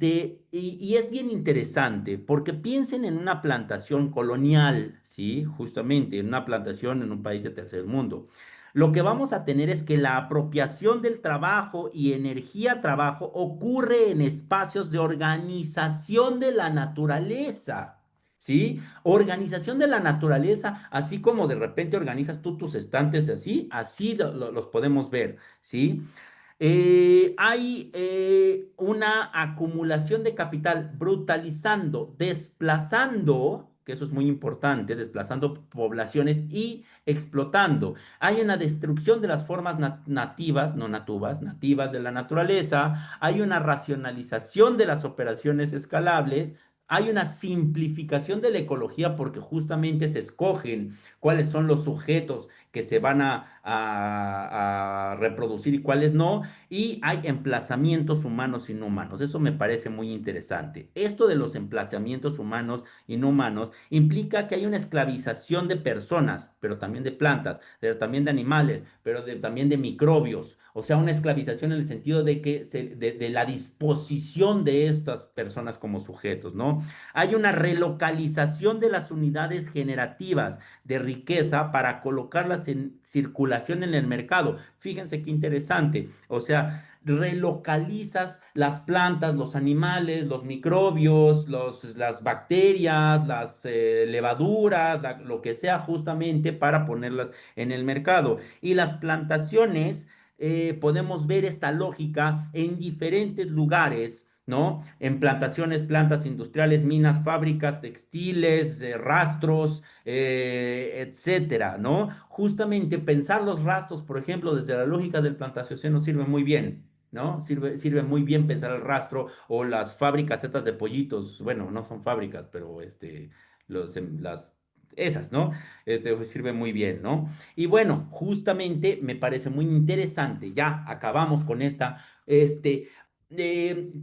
bien interesante porque piensen en una plantación colonial, ¿sí? Justamente en una plantación en un país de tercer mundo. Lo que vamos a tener es que la apropiación del trabajo y energía trabajo ocurre en espacios de organización de la naturaleza. ¿Sí? Organización de la naturaleza, así como de repente organizas tú tus estantes así, así los podemos ver, ¿sí? Hay una acumulación de capital brutalizando, desplazando. que eso es muy importante, desplazando poblaciones y explotando. Hay una destrucción de las formas nativas, no nativas, nativas de la naturaleza, hay una racionalización de las operaciones escalables. Hay una simplificación de la ecología porque justamente se escogen cuáles son los sujetos que se van a reproducir y cuáles no, y hay emplazamientos humanos y no humanos. Eso me parece muy interesante. Esto de los emplazamientos humanos y no humanos implica que hay una esclavización de personas, pero también de plantas, pero también de animales, pero también de microbios. O sea, una esclavización en el sentido de que de la disposición de estas personas como sujetos, ¿no? Hay una relocalización de las unidades generativas de riqueza para colocarlas en circulación en el mercado. Fíjense qué interesante. O sea, relocalizas las plantas, los animales, los microbios, las bacterias, las levaduras, lo que sea justamente para ponerlas en el mercado. Y las plantaciones, podemos ver esta lógica en diferentes lugares. ¿No? En plantaciones, plantas industriales, minas, fábricas, textiles, rastros, etcétera, ¿no? Justamente pensar los rastros, por ejemplo, desde la lógica del plantación nos sirve muy bien, ¿no? Sirve muy bien pensar el rastro o las fábricas estas de pollitos, bueno, no son fábricas, pero esas, ¿no? Pues, sirve muy bien, ¿no? Y bueno, justamente me parece muy interesante, ya acabamos con esta, eh,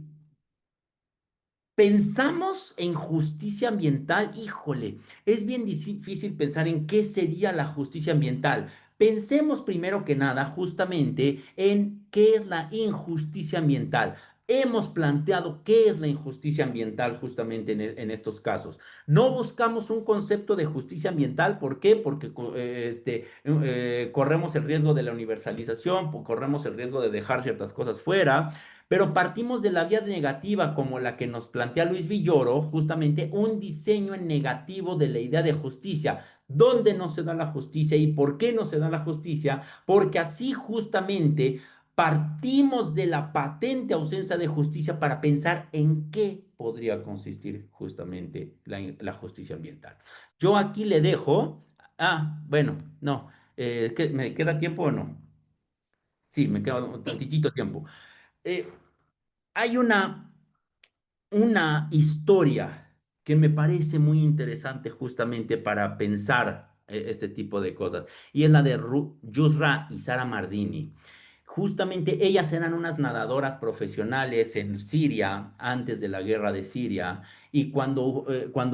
pensamos en justicia ambiental, híjole, es bien difícil pensar en qué sería la justicia ambiental. Pensemos primero que nada justamente en qué es la injusticia ambiental. Hemos planteado qué es la injusticia ambiental justamente en estos casos. No buscamos un concepto de justicia ambiental, ¿por qué? Porque corremos el riesgo de la universalización, corremos el riesgo de dejar ciertas cosas fuera. Pero partimos de la vía negativa como la que nos plantea Luis Villoro, justamente un diseño en negativo de la idea de justicia. ¿Dónde no se da la justicia y por qué no se da la justicia? Porque así justamente partimos de la patente ausencia de justicia para pensar en qué podría consistir justamente la justicia ambiental. Yo aquí le dejo, bueno, no, ¿me queda tiempo o no? Sí, me queda un Sí, tantitito tiempo. Eh, Hay una historia que me parece muy interesante justamente para pensar este tipo de cosas, y es la de Yusra y Sara Mardini. Justamente ellas eran unas nadadoras profesionales en Siria antes de la guerra de Siria, y cuando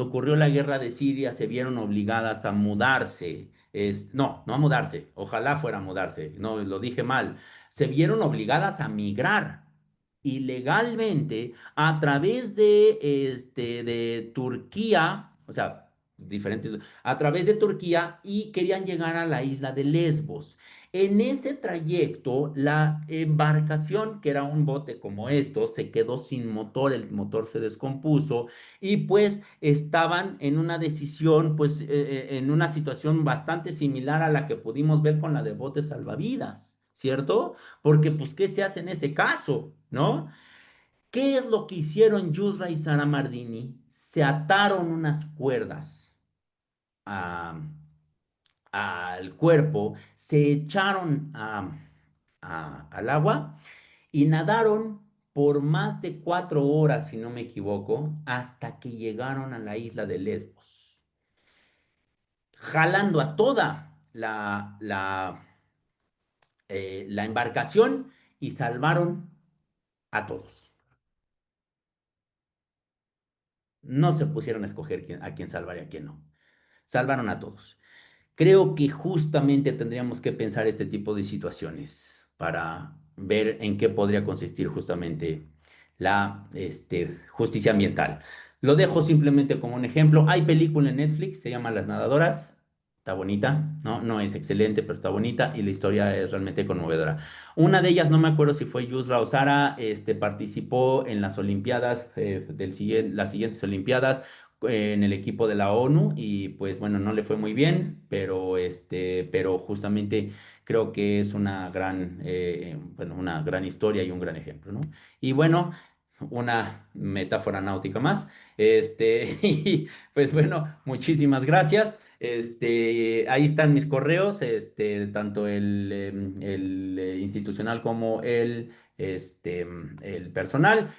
ocurrió la guerra de Siria se vieron obligadas a mudarse. No a mudarse, ojalá fuera a mudarse, no, lo dije mal. Se vieron obligadas a migrar ilegalmente a través de Turquía, o sea, diferentes, a través de Turquía, y querían llegar a la isla de Lesbos. En ese trayecto, la embarcación, que era un bote como esto, se quedó sin motor, el motor se descompuso y pues estaban en una decisión, pues en una situación bastante similar a la que pudimos ver con la de botes salvavidas, ¿cierto? Porque pues, ¿qué se hace en ese caso? ¿No? ¿Qué es lo que hicieron Yusra y Sara Mardini? Se ataron unas cuerdas a- al cuerpo, se echaron al agua y nadaron por más de 4 horas, si no me equivoco, hasta que llegaron a la isla de Lesbos, jalando a toda la embarcación, y salvaron a todos. No se pusieron a escoger a quién salvar y a quién no. Salvaron a todos. Creo que justamente tendríamos que pensar este tipo de situaciones para ver en qué podría consistir justamente la justicia ambiental. Lo dejo simplemente como un ejemplo. Hay película en Netflix, se llama Las Nadadoras. Está bonita, ¿no? No es excelente, pero está bonita y la historia es realmente conmovedora. Una de ellas, no me acuerdo si fue Yusra o Sara, participó en las Olimpiadas, las siguientes Olimpiadas, en el equipo de la ONU, y pues bueno, no le fue muy bien, pero justamente creo que es una gran historia y un gran ejemplo, ¿no? Y bueno, una metáfora náutica más. Y pues bueno, muchísimas gracias. Ahí están mis correos, tanto el institucional como el personal,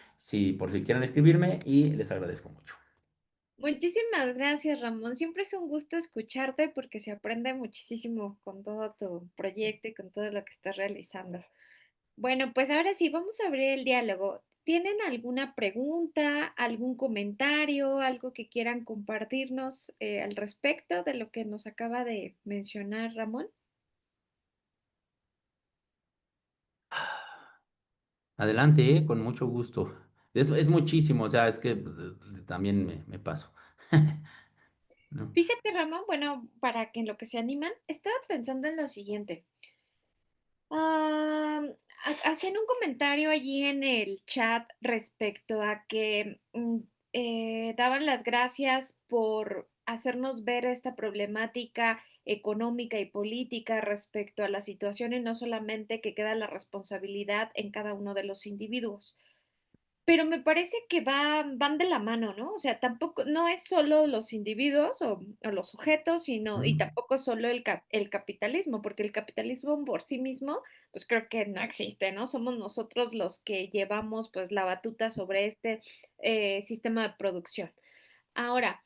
por si quieren escribirme, y les agradezco mucho. Muchísimas gracias, Ramón. Siempre es un gusto escucharte porque se aprende muchísimo con todo tu proyecto y con todo lo que estás realizando. Bueno, pues ahora sí, vamos a abrir el diálogo. ¿Tienen alguna pregunta, algún comentario, algo que quieran compartirnos al respecto de lo que nos acaba de mencionar Ramón? Adelante, con mucho gusto. Es muchísimo, o sea, es que pues, también me paso. ¿No? Fíjate, Ramón, bueno, para que en lo que se animan, estaba pensando en lo siguiente. Ah, hacían un comentario allí en el chat respecto a que daban las gracias por hacernos ver esta problemática económica y política respecto a la situación y no solamente que queda la responsabilidad en cada uno de los individuos. Pero me parece que van de la mano, ¿no? O sea, tampoco, no es solo los individuos o los sujetos, sino, y Mm. tampoco solo el capitalismo, porque el capitalismo por sí mismo, pues creo que no existe, ¿no? Somos nosotros los que llevamos pues la batuta sobre este sistema de producción. Ahora,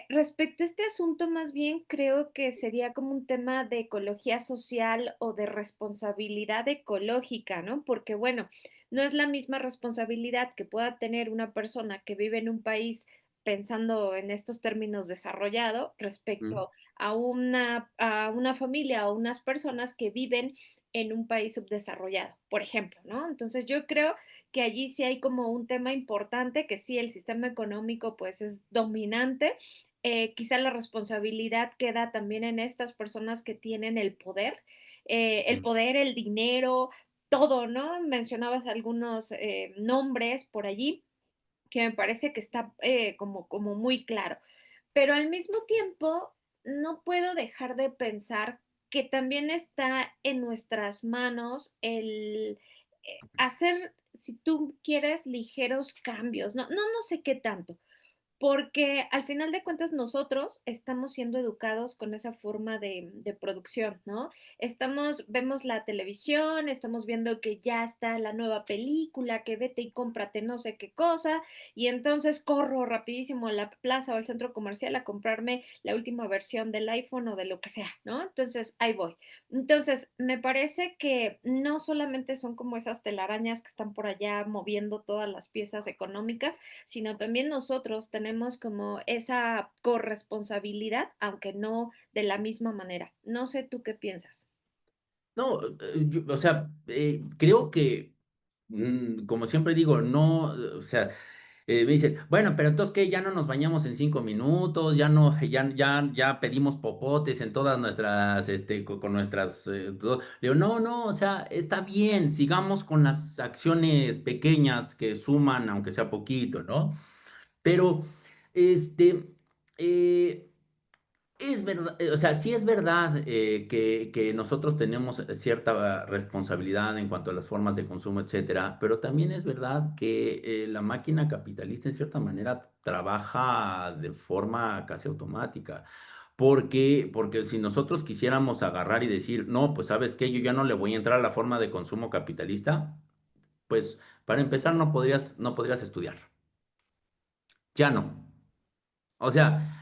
respecto a este asunto, más bien creo que sería como un tema de ecología social o de responsabilidad ecológica, ¿no? Porque, bueno, no es la misma responsabilidad que pueda tener una persona que vive en un país pensando en estos términos desarrollado Mm. respecto a una familia o unas personas que viven en un país subdesarrollado, por ejemplo, ¿no? Entonces yo creo que allí sí hay como un tema importante, que sí, el sistema económico pues es dominante. Quizá la responsabilidad queda también en estas personas que tienen el Mm. poder, el dinero, todo, ¿no? Mencionabas algunos nombres por allí que me parece que está como muy claro. Pero al mismo tiempo, no puedo dejar de pensar que también está en nuestras manos el hacer, si tú quieres, ligeros cambios. No sé qué tanto, porque al final de cuentas nosotros estamos siendo educados con esa forma de producción, ¿no? Vemos la televisión, estamos viendo que ya está la nueva película, que vete y cómprate no sé qué cosa, y entonces corro rapidísimo a la plaza o al centro comercial a comprarme la última versión del iPhone o de lo que sea, ¿no? Entonces ahí voy. Entonces, me parece que no solamente son como esas telarañas que están por allá moviendo todas las piezas económicas, sino también nosotros tenemos como esa corresponsabilidad, aunque no de la misma manera. No sé tú qué piensas. No, o sea, creo que, como siempre digo, no, o sea, me dicen, bueno, pero entonces que ya no nos bañamos en 5 minutos, ya no, ya pedimos popotes en todas nuestras, con nuestras, Le digo, no, no, o sea, está bien, sigamos con las acciones pequeñas que suman, aunque sea poquito, ¿no? Pero, este, eh, es verdad, o sea, sí es verdad que nosotros tenemos cierta responsabilidad en cuanto a las formas de consumo, etcétera, pero también es verdad que la máquina capitalista en cierta manera trabaja de forma casi automática. Porque si nosotros quisiéramos agarrar y decir, no, pues sabes qué, yo ya no le voy a entrar a la forma de consumo capitalista, pues para empezar no podrías estudiar. Ya no. O sea,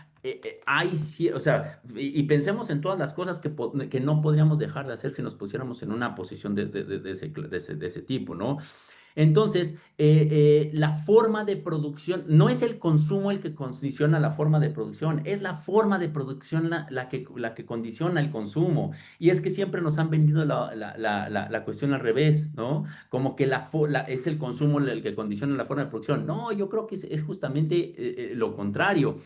o sea, y pensemos en todas las cosas que no podríamos dejar de hacer si nos pusiéramos en una posición de ese tipo, ¿no? Entonces, la forma de producción, no es el consumo el que condiciona la forma de producción, es la forma de producción la que condiciona el consumo. Y es que siempre nos han vendido la cuestión al revés, ¿no? Como que es el consumo el que condiciona la forma de producción. No, yo creo que es justamente lo contrario.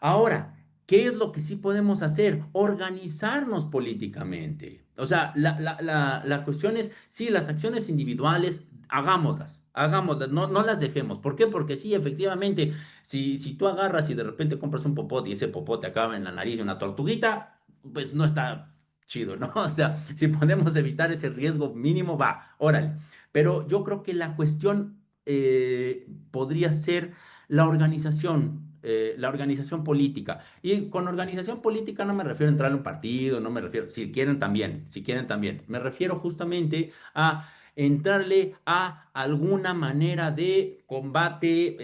Ahora, ¿qué es lo que sí podemos hacer? Organizarnos políticamente. O sea, la cuestión es, sí, las acciones individuales, hagámoslas, no las dejemos. ¿Por qué? Porque sí, efectivamente, si tú agarras y de repente compras un popote y ese popote acaba en la nariz de una tortuguita, pues no está chido, ¿no? O sea, si podemos evitar ese riesgo mínimo, va, órale. Pero yo creo que la cuestión podría ser la organización política. Y con organización política no me refiero a entrar a un partido, no me refiero, si quieren también, si quieren también. Me refiero justamente a entrarle a alguna manera de combate,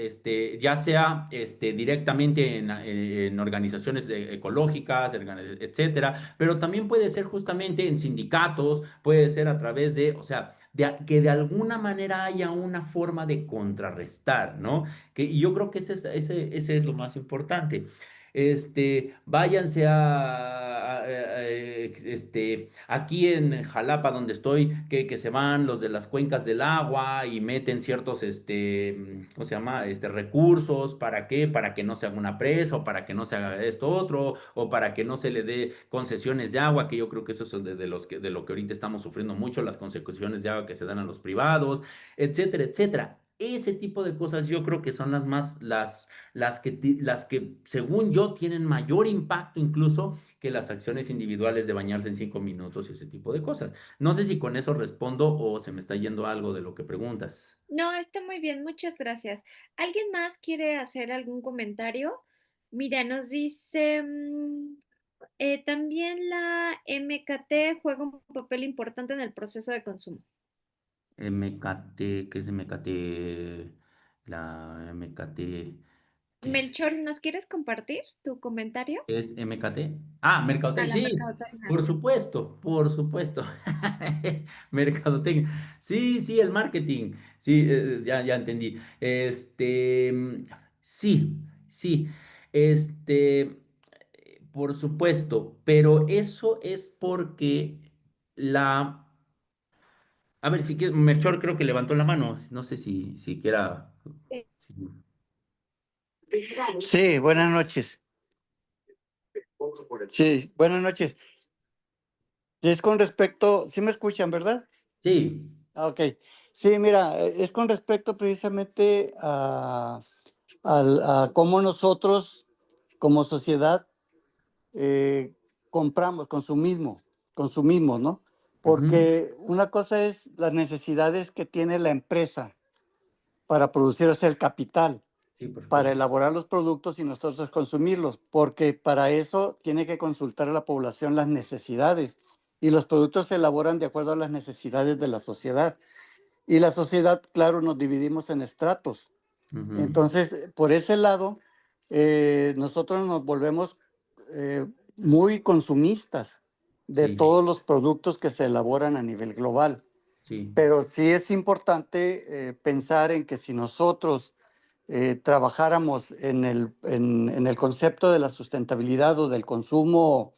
ya sea directamente en organizaciones ecológicas, etcétera, pero también puede ser justamente en sindicatos, puede ser a través de, o sea, que de alguna manera haya una forma de contrarrestar, ¿no? Y yo creo que ese es lo más importante. Váyanse aquí en Jalapa, donde estoy, que se van los de las cuencas del agua y meten ciertos, ¿cómo se llama? Recursos, ¿para qué? Para que no se haga una presa, o para que no se haga esto otro, o para que no se le dé concesiones de agua, que yo creo que eso es de lo que ahorita estamos sufriendo mucho, las concesiones de agua que se dan a los privados, etcétera, etcétera. Ese tipo de cosas yo creo que son las que, según yo, tienen mayor impacto incluso que las acciones individuales de bañarse en 5 minutos y ese tipo de cosas. No sé si con eso respondo o se me está yendo algo de lo que preguntas. No, está muy bien, muchas gracias. ¿Alguien más quiere hacer algún comentario? Mira, nos dice, también la MKT juega un papel importante en el proceso de consumo. MKT, ¿qué es MKT? La MKT, ¿qué es? Melchor, ¿nos quieres compartir tu comentario? ¿Es MKT? Ah, A Mercadotecnia, la sí, mercadotecnia. por supuesto, por supuesto. Mercadotecnia. Sí, sí, el marketing. Sí, ya entendí. Sí, sí. Por supuesto, pero eso es porque la. A ver, si quieres, Merchor creo que levantó la mano. No sé si quiera. Sí. si- Sí, buenas noches. Sí, buenas noches. Es con respecto, sí me escuchan, ¿verdad? Sí. Ok. Sí, mira, es con respecto precisamente a cómo nosotros como sociedad eh, compramos, consumimos, ¿no? Ujú. Porque una cosa es las necesidades que tiene la empresa para producir, o sea, el capital, Sí, por para supuesto. elaborar los productos y nosotros consumirlos, porque para eso tiene que consultar a la población las necesidades y los productos se elaboran de acuerdo a las necesidades de la sociedad. Y la sociedad, claro, nos dividimos en estratos. Ujú. Entonces, por ese lado, nosotros nos volvemos muy consumistas de Sí, todos los productos que se elaboran a nivel global. sí, Pero sí es importante pensar en que si nosotros trabajáramos en el concepto de la sustentabilidad o del consumo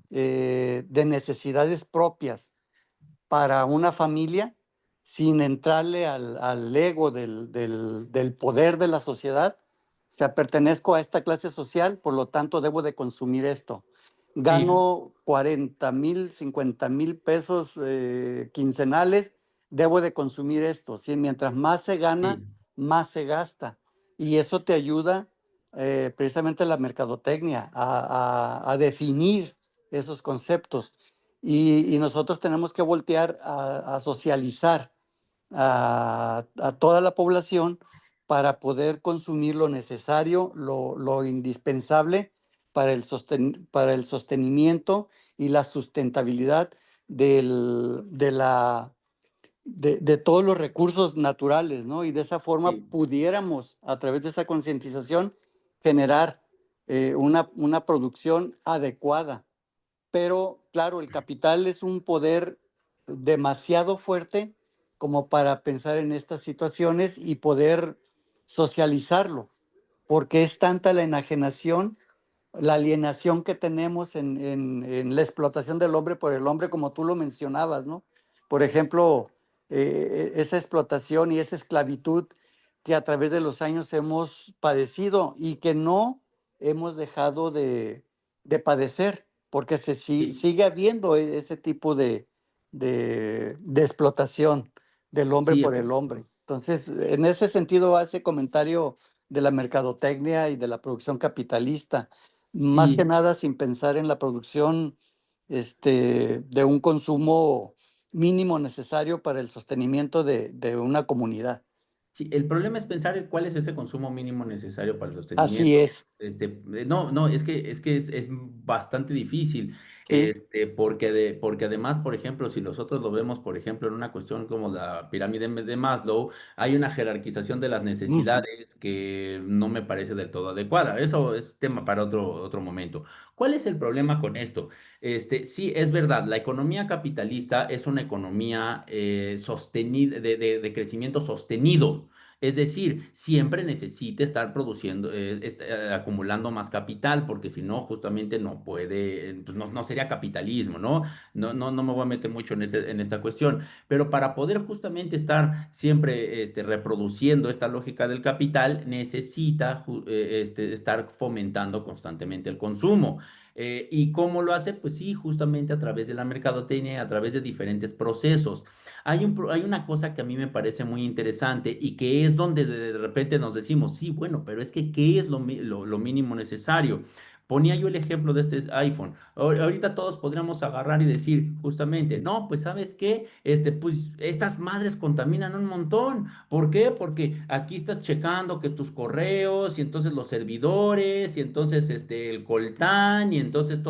de necesidades propias para una familia, sin entrarle al ego del poder de la sociedad. O sea, pertenezco a esta clase social, por lo tanto debo de consumir esto. sí, Gano 40,000, 50,000 pesos quincenales, debo de consumir esto. ¿Sí? Mientras más se gana, sí, más se gasta. Y eso te ayuda precisamente la mercadotecnia a definir esos conceptos. Y nosotros tenemos que voltear a socializar a toda la población para poder consumir lo necesario, lo indispensable para el sostenimiento y la sustentabilidad de todos los recursos naturales, ¿no? Y de esa forma sí, pudiéramos, a través de esa concientización, generar una producción adecuada. Pero claro, el capital es un poder demasiado fuerte como para pensar en estas situaciones y poder socializarlo, porque es tanta la enajenación, la alienación que tenemos en la explotación del hombre por el hombre, como tú lo mencionabas, ¿no? Por ejemplo, esa explotación y esa esclavitud que a través de los años hemos padecido y que no hemos dejado de padecer, porque sí, sigue habiendo ese tipo de explotación del hombre sí, por el hombre. Entonces, en ese sentido va ese comentario de la mercadotecnia y de la producción capitalista, más que sí, nada sin pensar en la producción de un consumo mínimo necesario para el sostenimiento de una comunidad. Sí, el problema es pensar en cuál es ese consumo mínimo necesario para el Así sostenimiento. es, No, no, es que es bastante difícil, sí. porque además, por ejemplo, si nosotros lo vemos, por ejemplo, en una cuestión como la pirámide de Maslow, hay una jerarquización de las Ujú. necesidades que no me parece del todo adecuada. Eso es tema para otro momento. ¿Cuál es el problema con esto? Sí, es verdad, la economía capitalista es una economía sostenida, de crecimiento sostenido. Es decir, siempre necesita estar produciendo, acumulando más capital, porque si no, justamente no puede, pues no sería capitalismo, ¿no? No me voy a meter mucho en esta cuestión, pero para poder justamente estar siempre reproduciendo esta lógica del capital, necesita estar fomentando constantemente el consumo. ¿Y cómo lo hace? Pues sí, justamente a través de la mercadotecnia, a través de diferentes procesos. Hay una cosa que a mí me parece muy interesante y que es donde de repente nos decimos, sí, bueno, pero es que ¿qué es lo mínimo necesario? Ponía yo el ejemplo de este iPhone. Ahorita todos podríamos agarrar y decir justamente, no, pues ¿sabes qué? Pues estas madres contaminan un montón. ¿Por qué? Porque aquí estás checando que tus correos y entonces los servidores y entonces el coltán y entonces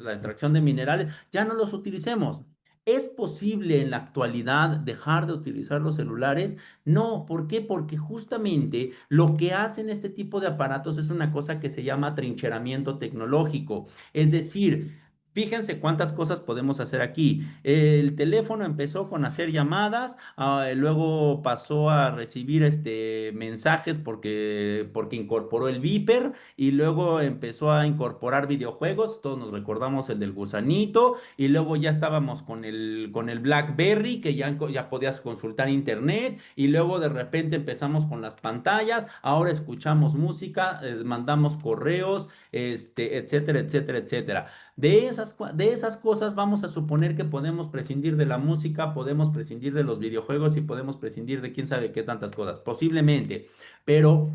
la extracción de minerales, ya no los utilicemos. ¿Es posible en la actualidad dejar de utilizar los celulares? No, ¿por qué? Porque justamente lo que hacen este tipo de aparatos es una cosa que se llama trincheramiento tecnológico. Es decir, fíjense cuántas cosas podemos hacer aquí. El teléfono empezó con hacer llamadas, luego pasó a recibir mensajes porque incorporó el Viper y luego empezó a incorporar videojuegos. Todos nos recordamos el del gusanito y luego ya estábamos con el BlackBerry, que ya podías consultar internet, y luego de repente empezamos con las pantallas, ahora escuchamos música, mandamos correos, etcétera, etcétera, etcétera. De esas cosas vamos a suponer que podemos prescindir de la música, podemos prescindir de los videojuegos y podemos prescindir de quién sabe qué tantas cosas, posiblemente, pero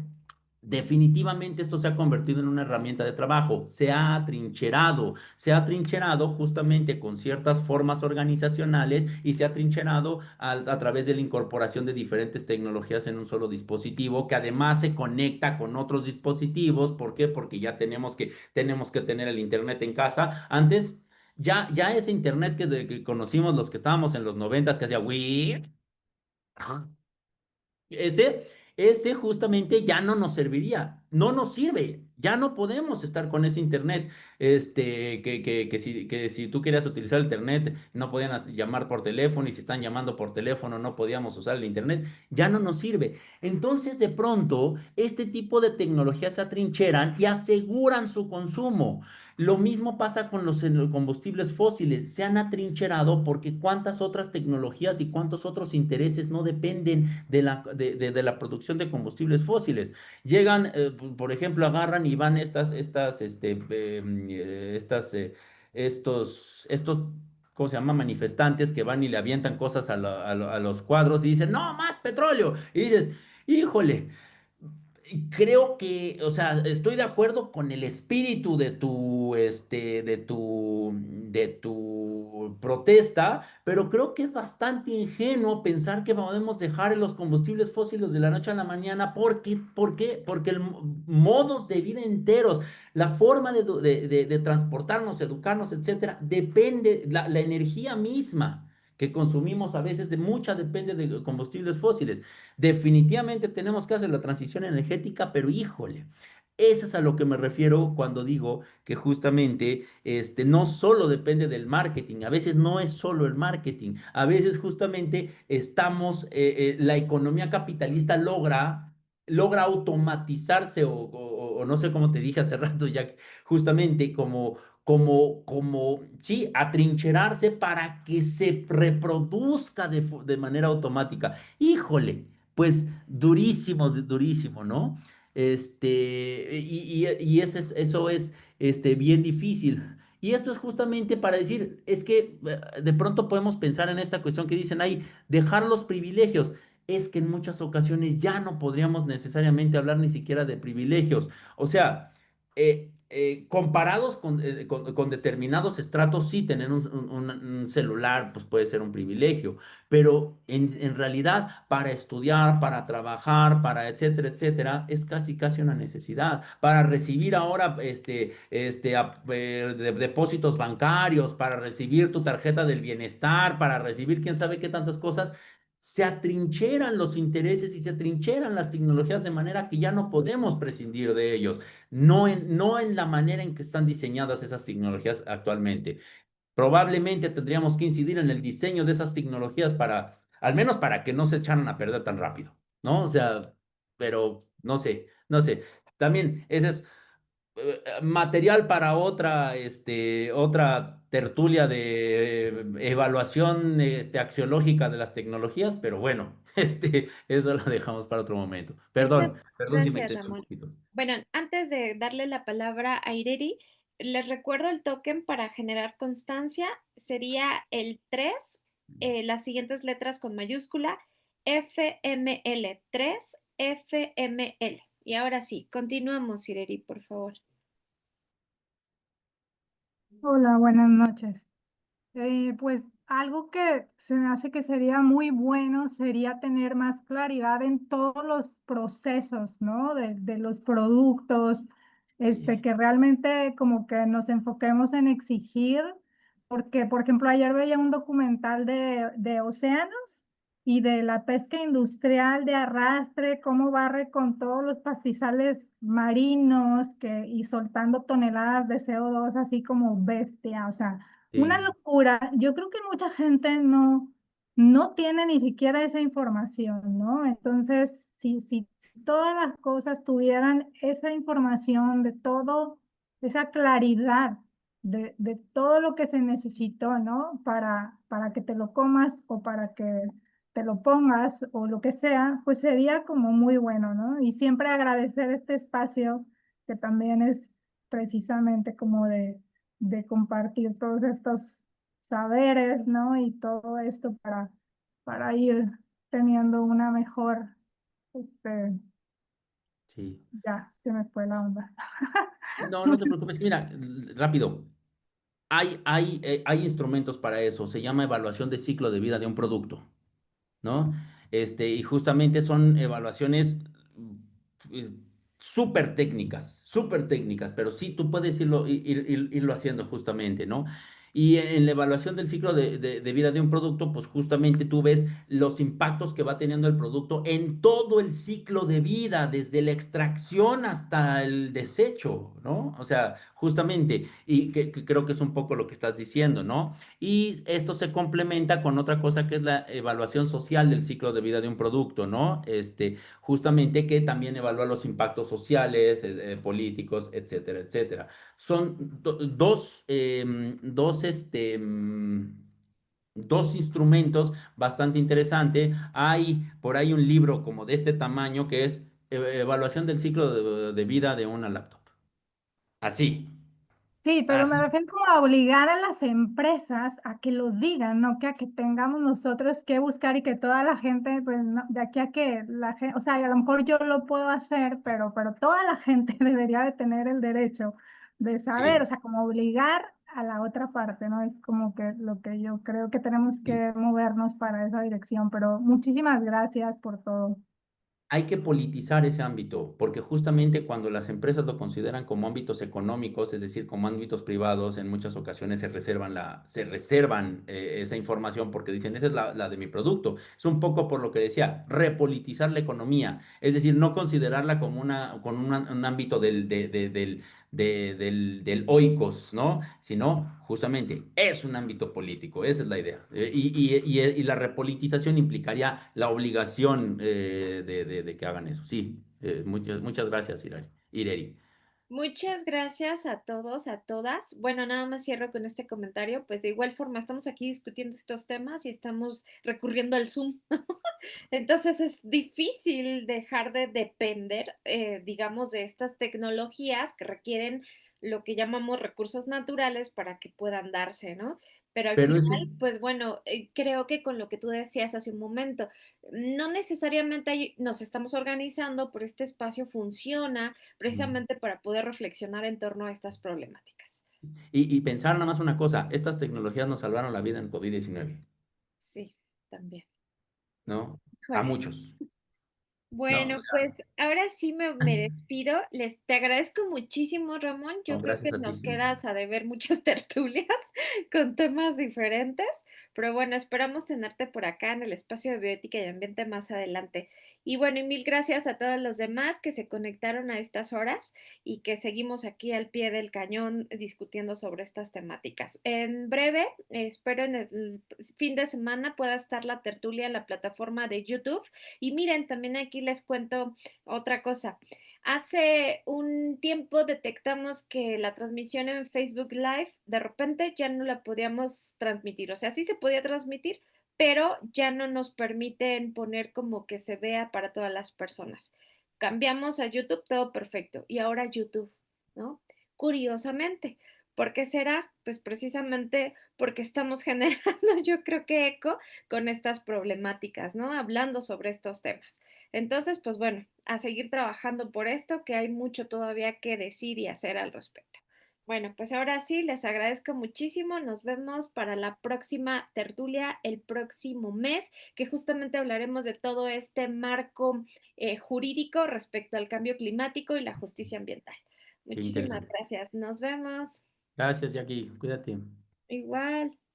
definitivamente esto se ha convertido en una herramienta de trabajo, se ha trincherado justamente con ciertas formas organizacionales y se ha trincherado a través de la incorporación de diferentes tecnologías en un solo dispositivo que además se conecta con otros dispositivos. ¿Por qué? Porque ya tenemos que tener el internet en casa. Antes, ya ese internet que conocimos los que estábamos en los noventas que hacía Wii. Ese, ese justamente ya no nos serviría, no nos sirve, ya no podemos estar con ese internet. Que si tú querías utilizar el internet, no podían llamar por teléfono, y si están llamando por teléfono, no podíamos usar el internet, ya no nos sirve. Entonces, de pronto, este tipo de tecnologías se atrincheran y aseguran su consumo. Lo mismo pasa con los combustibles fósiles. Se han atrincherado porque cuántas otras tecnologías y cuántos otros intereses no dependen de la producción de combustibles fósiles. Llegan, por ejemplo, agarran y van estos, ¿cómo se llama? Manifestantes que van y le avientan cosas a los cuadros y dicen, no, más petróleo. Y dices, híjole. Creo que, o sea, estoy de acuerdo con el espíritu de tu protesta, pero creo que es bastante ingenuo pensar que podemos dejar los combustibles fósiles de la noche a la mañana. ¿Por qué? Porque modos de vida enteros, la forma de transportarnos, educarnos, etcétera, depende, la energía misma que consumimos a veces, de mucha depende de combustibles fósiles. Definitivamente tenemos que hacer la transición energética, pero híjole, eso es a lo que me refiero cuando digo que justamente no solo depende del marketing, a veces no es solo el marketing, a veces justamente la economía capitalista logra automatizarse o no sé cómo te dije hace rato, ya que justamente sí, atrincherarse para que se reproduzca de manera automática. Híjole, pues durísimo, durísimo, ¿no? Eso es bien difícil. Y esto es justamente para decir, es que de pronto podemos pensar en esta cuestión que dicen ahí, dejar los privilegios. Es que en muchas ocasiones ya no podríamos necesariamente hablar ni siquiera de privilegios. O sea, comparados con determinados estratos, sí, tener un celular pues puede ser un privilegio, pero en realidad para estudiar, para trabajar, para etcétera, etcétera, es casi casi una necesidad. Para recibir ahora depósitos bancarios, para recibir tu tarjeta del bienestar, para recibir quién sabe qué tantas cosas. Se atrincheran los intereses y se atrincheran las tecnologías de manera que ya no podemos prescindir de ellos. No en la manera en que están diseñadas esas tecnologías actualmente. Probablemente tendríamos que incidir en el diseño de esas tecnologías para, al menos para que no se echaran a perder tan rápido, ¿no? O sea, pero no sé, no sé. También ese es material para otra tertulia de evaluación axiológica de las tecnologías, pero bueno, eso lo dejamos para otro momento. Muchas Perdón si me gracias, extendí un Ramón. poquito. Bueno, antes de darle la palabra a Ireri, les recuerdo el token para generar constancia. Sería el 3, las siguientes letras con mayúscula, FML, 3 FML. Y ahora sí, continuamos, Ireri, por favor. Hola, buenas noches. Pues algo que se me hace que sería muy bueno sería tener más claridad en todos los procesos, ¿no? De los productos, Sí, que realmente como que nos enfoquemos en exigir, porque, por ejemplo, ayer veía un documental de océanos y de la pesca industrial de arrastre, cómo barre con todos los pastizales marinos y soltando toneladas de CO2 así como bestia, o sea. Una sí, locura. Yo creo que mucha gente no tiene ni siquiera esa información, ¿no? Entonces, si todas las cosas tuvieran esa información de todo, esa claridad de todo lo que se necesitó, ¿no? Para que te lo comas o para que te lo pongas o lo que sea, pues sería como muy bueno, ¿no? Y siempre agradecer este espacio que también es precisamente como de compartir todos estos saberes, ¿no? Y todo esto para ir teniendo una mejor, este, sí. ya, se me fue la onda. No, no te preocupes. Mira, rápido. Hay instrumentos para eso. Se llama evaluación de ciclo de vida de un producto. ¿No? Y justamente son evaluaciones eh, súper técnicas, pero sí tú puedes irlo haciendo justamente, ¿no? Y en la evaluación del ciclo de vida de un producto, pues justamente tú ves los impactos que va teniendo el producto en todo el ciclo de vida, desde la extracción hasta el desecho, ¿no? O sea, justamente, y que creo que es un poco lo que estás diciendo, ¿no? Y esto se complementa con otra cosa que es la evaluación social del ciclo de vida de un producto, ¿no? Justamente que también evalúa los impactos sociales, políticos, etcétera, etcétera. Son dos instrumentos bastante interesantes. Hay por ahí un libro como de este tamaño que es evaluación del ciclo de vida de una laptop. Así, Sí, pero me así. refiero como a obligar a las empresas a que lo digan, no que a que tengamos nosotros que buscar y que toda la gente, pues de aquí a que la gente, o sea, a lo mejor yo lo puedo hacer, pero toda la gente debería de tener el derecho de saber, o Sí. sea, como obligar a la otra parte, ¿no? Es como que lo que yo creo que tenemos Sí. que movernos para esa dirección, pero muchísimas gracias por todo. Hay que politizar ese ámbito, porque justamente cuando las empresas lo consideran como ámbitos económicos, es decir, como ámbitos privados, en muchas ocasiones se reservan esa información porque dicen, esa es la de mi producto. Es un poco por lo que decía, repolitizar la economía, es decir, no considerarla como un ámbito del oikos, ¿no? Sino justamente es un ámbito político, esa es la idea. Y la repolitización implicaría la obligación de que hagan eso. Sí, muchas gracias, Ireri. Muchas gracias a todos, a todas. Bueno, nada más cierro con este comentario. Pues de igual forma estamos aquí discutiendo estos temas y estamos recurriendo al Zoom. Entonces es difícil dejar de depender, digamos, de estas tecnologías que requieren lo que llamamos recursos naturales para que puedan darse, ¿no? Pero al Pero final, ese, pues bueno, creo que con lo que tú decías hace un momento, no necesariamente nos estamos organizando, pero este espacio funciona precisamente para poder reflexionar en torno a estas problemáticas. y pensar nada más una cosa, estas tecnologías nos salvaron la vida en COVID-19, Sí, también. ¿no? A Híjole. muchos, ¿no? O Bueno, sea, pues ahora sí me despido. Te agradezco muchísimo, Ramón. Yo no, creo que gracias a ti, nos Silvia. quedas a deber muchas tertulias con temas diferentes, pero bueno, esperamos tenerte por acá en el espacio de bioética y ambiente más adelante. Y bueno, y mil gracias a todos los demás que se conectaron a estas horas y que seguimos aquí al pie del cañón discutiendo sobre estas temáticas. En breve, espero en el fin de semana pueda estar la tertulia en la plataforma de YouTube. Y miren, también aquí les cuento otra cosa. Hace un tiempo detectamos que la transmisión en Facebook Live de repente ya no la podíamos transmitir. O sea, sí se podía transmitir, pero ya no nos permiten poner como que se vea para todas las personas. Cambiamos a YouTube, todo perfecto. Y ahora YouTube, ¿no? Curiosamente. ¿Por qué será? Pues precisamente porque estamos generando, yo creo que eco con estas problemáticas, ¿no? Hablando sobre estos temas. Entonces, pues bueno, a seguir trabajando por esto, que hay mucho todavía que decir y hacer al respecto. Bueno, pues ahora sí, les agradezco muchísimo. Nos vemos para la próxima tertulia el próximo mes, que justamente hablaremos de todo este marco jurídico respecto al cambio climático y la justicia ambiental. Qué Muchísimas interesante. gracias. Nos vemos. Gracias, Jackie. Cuídate. Igual.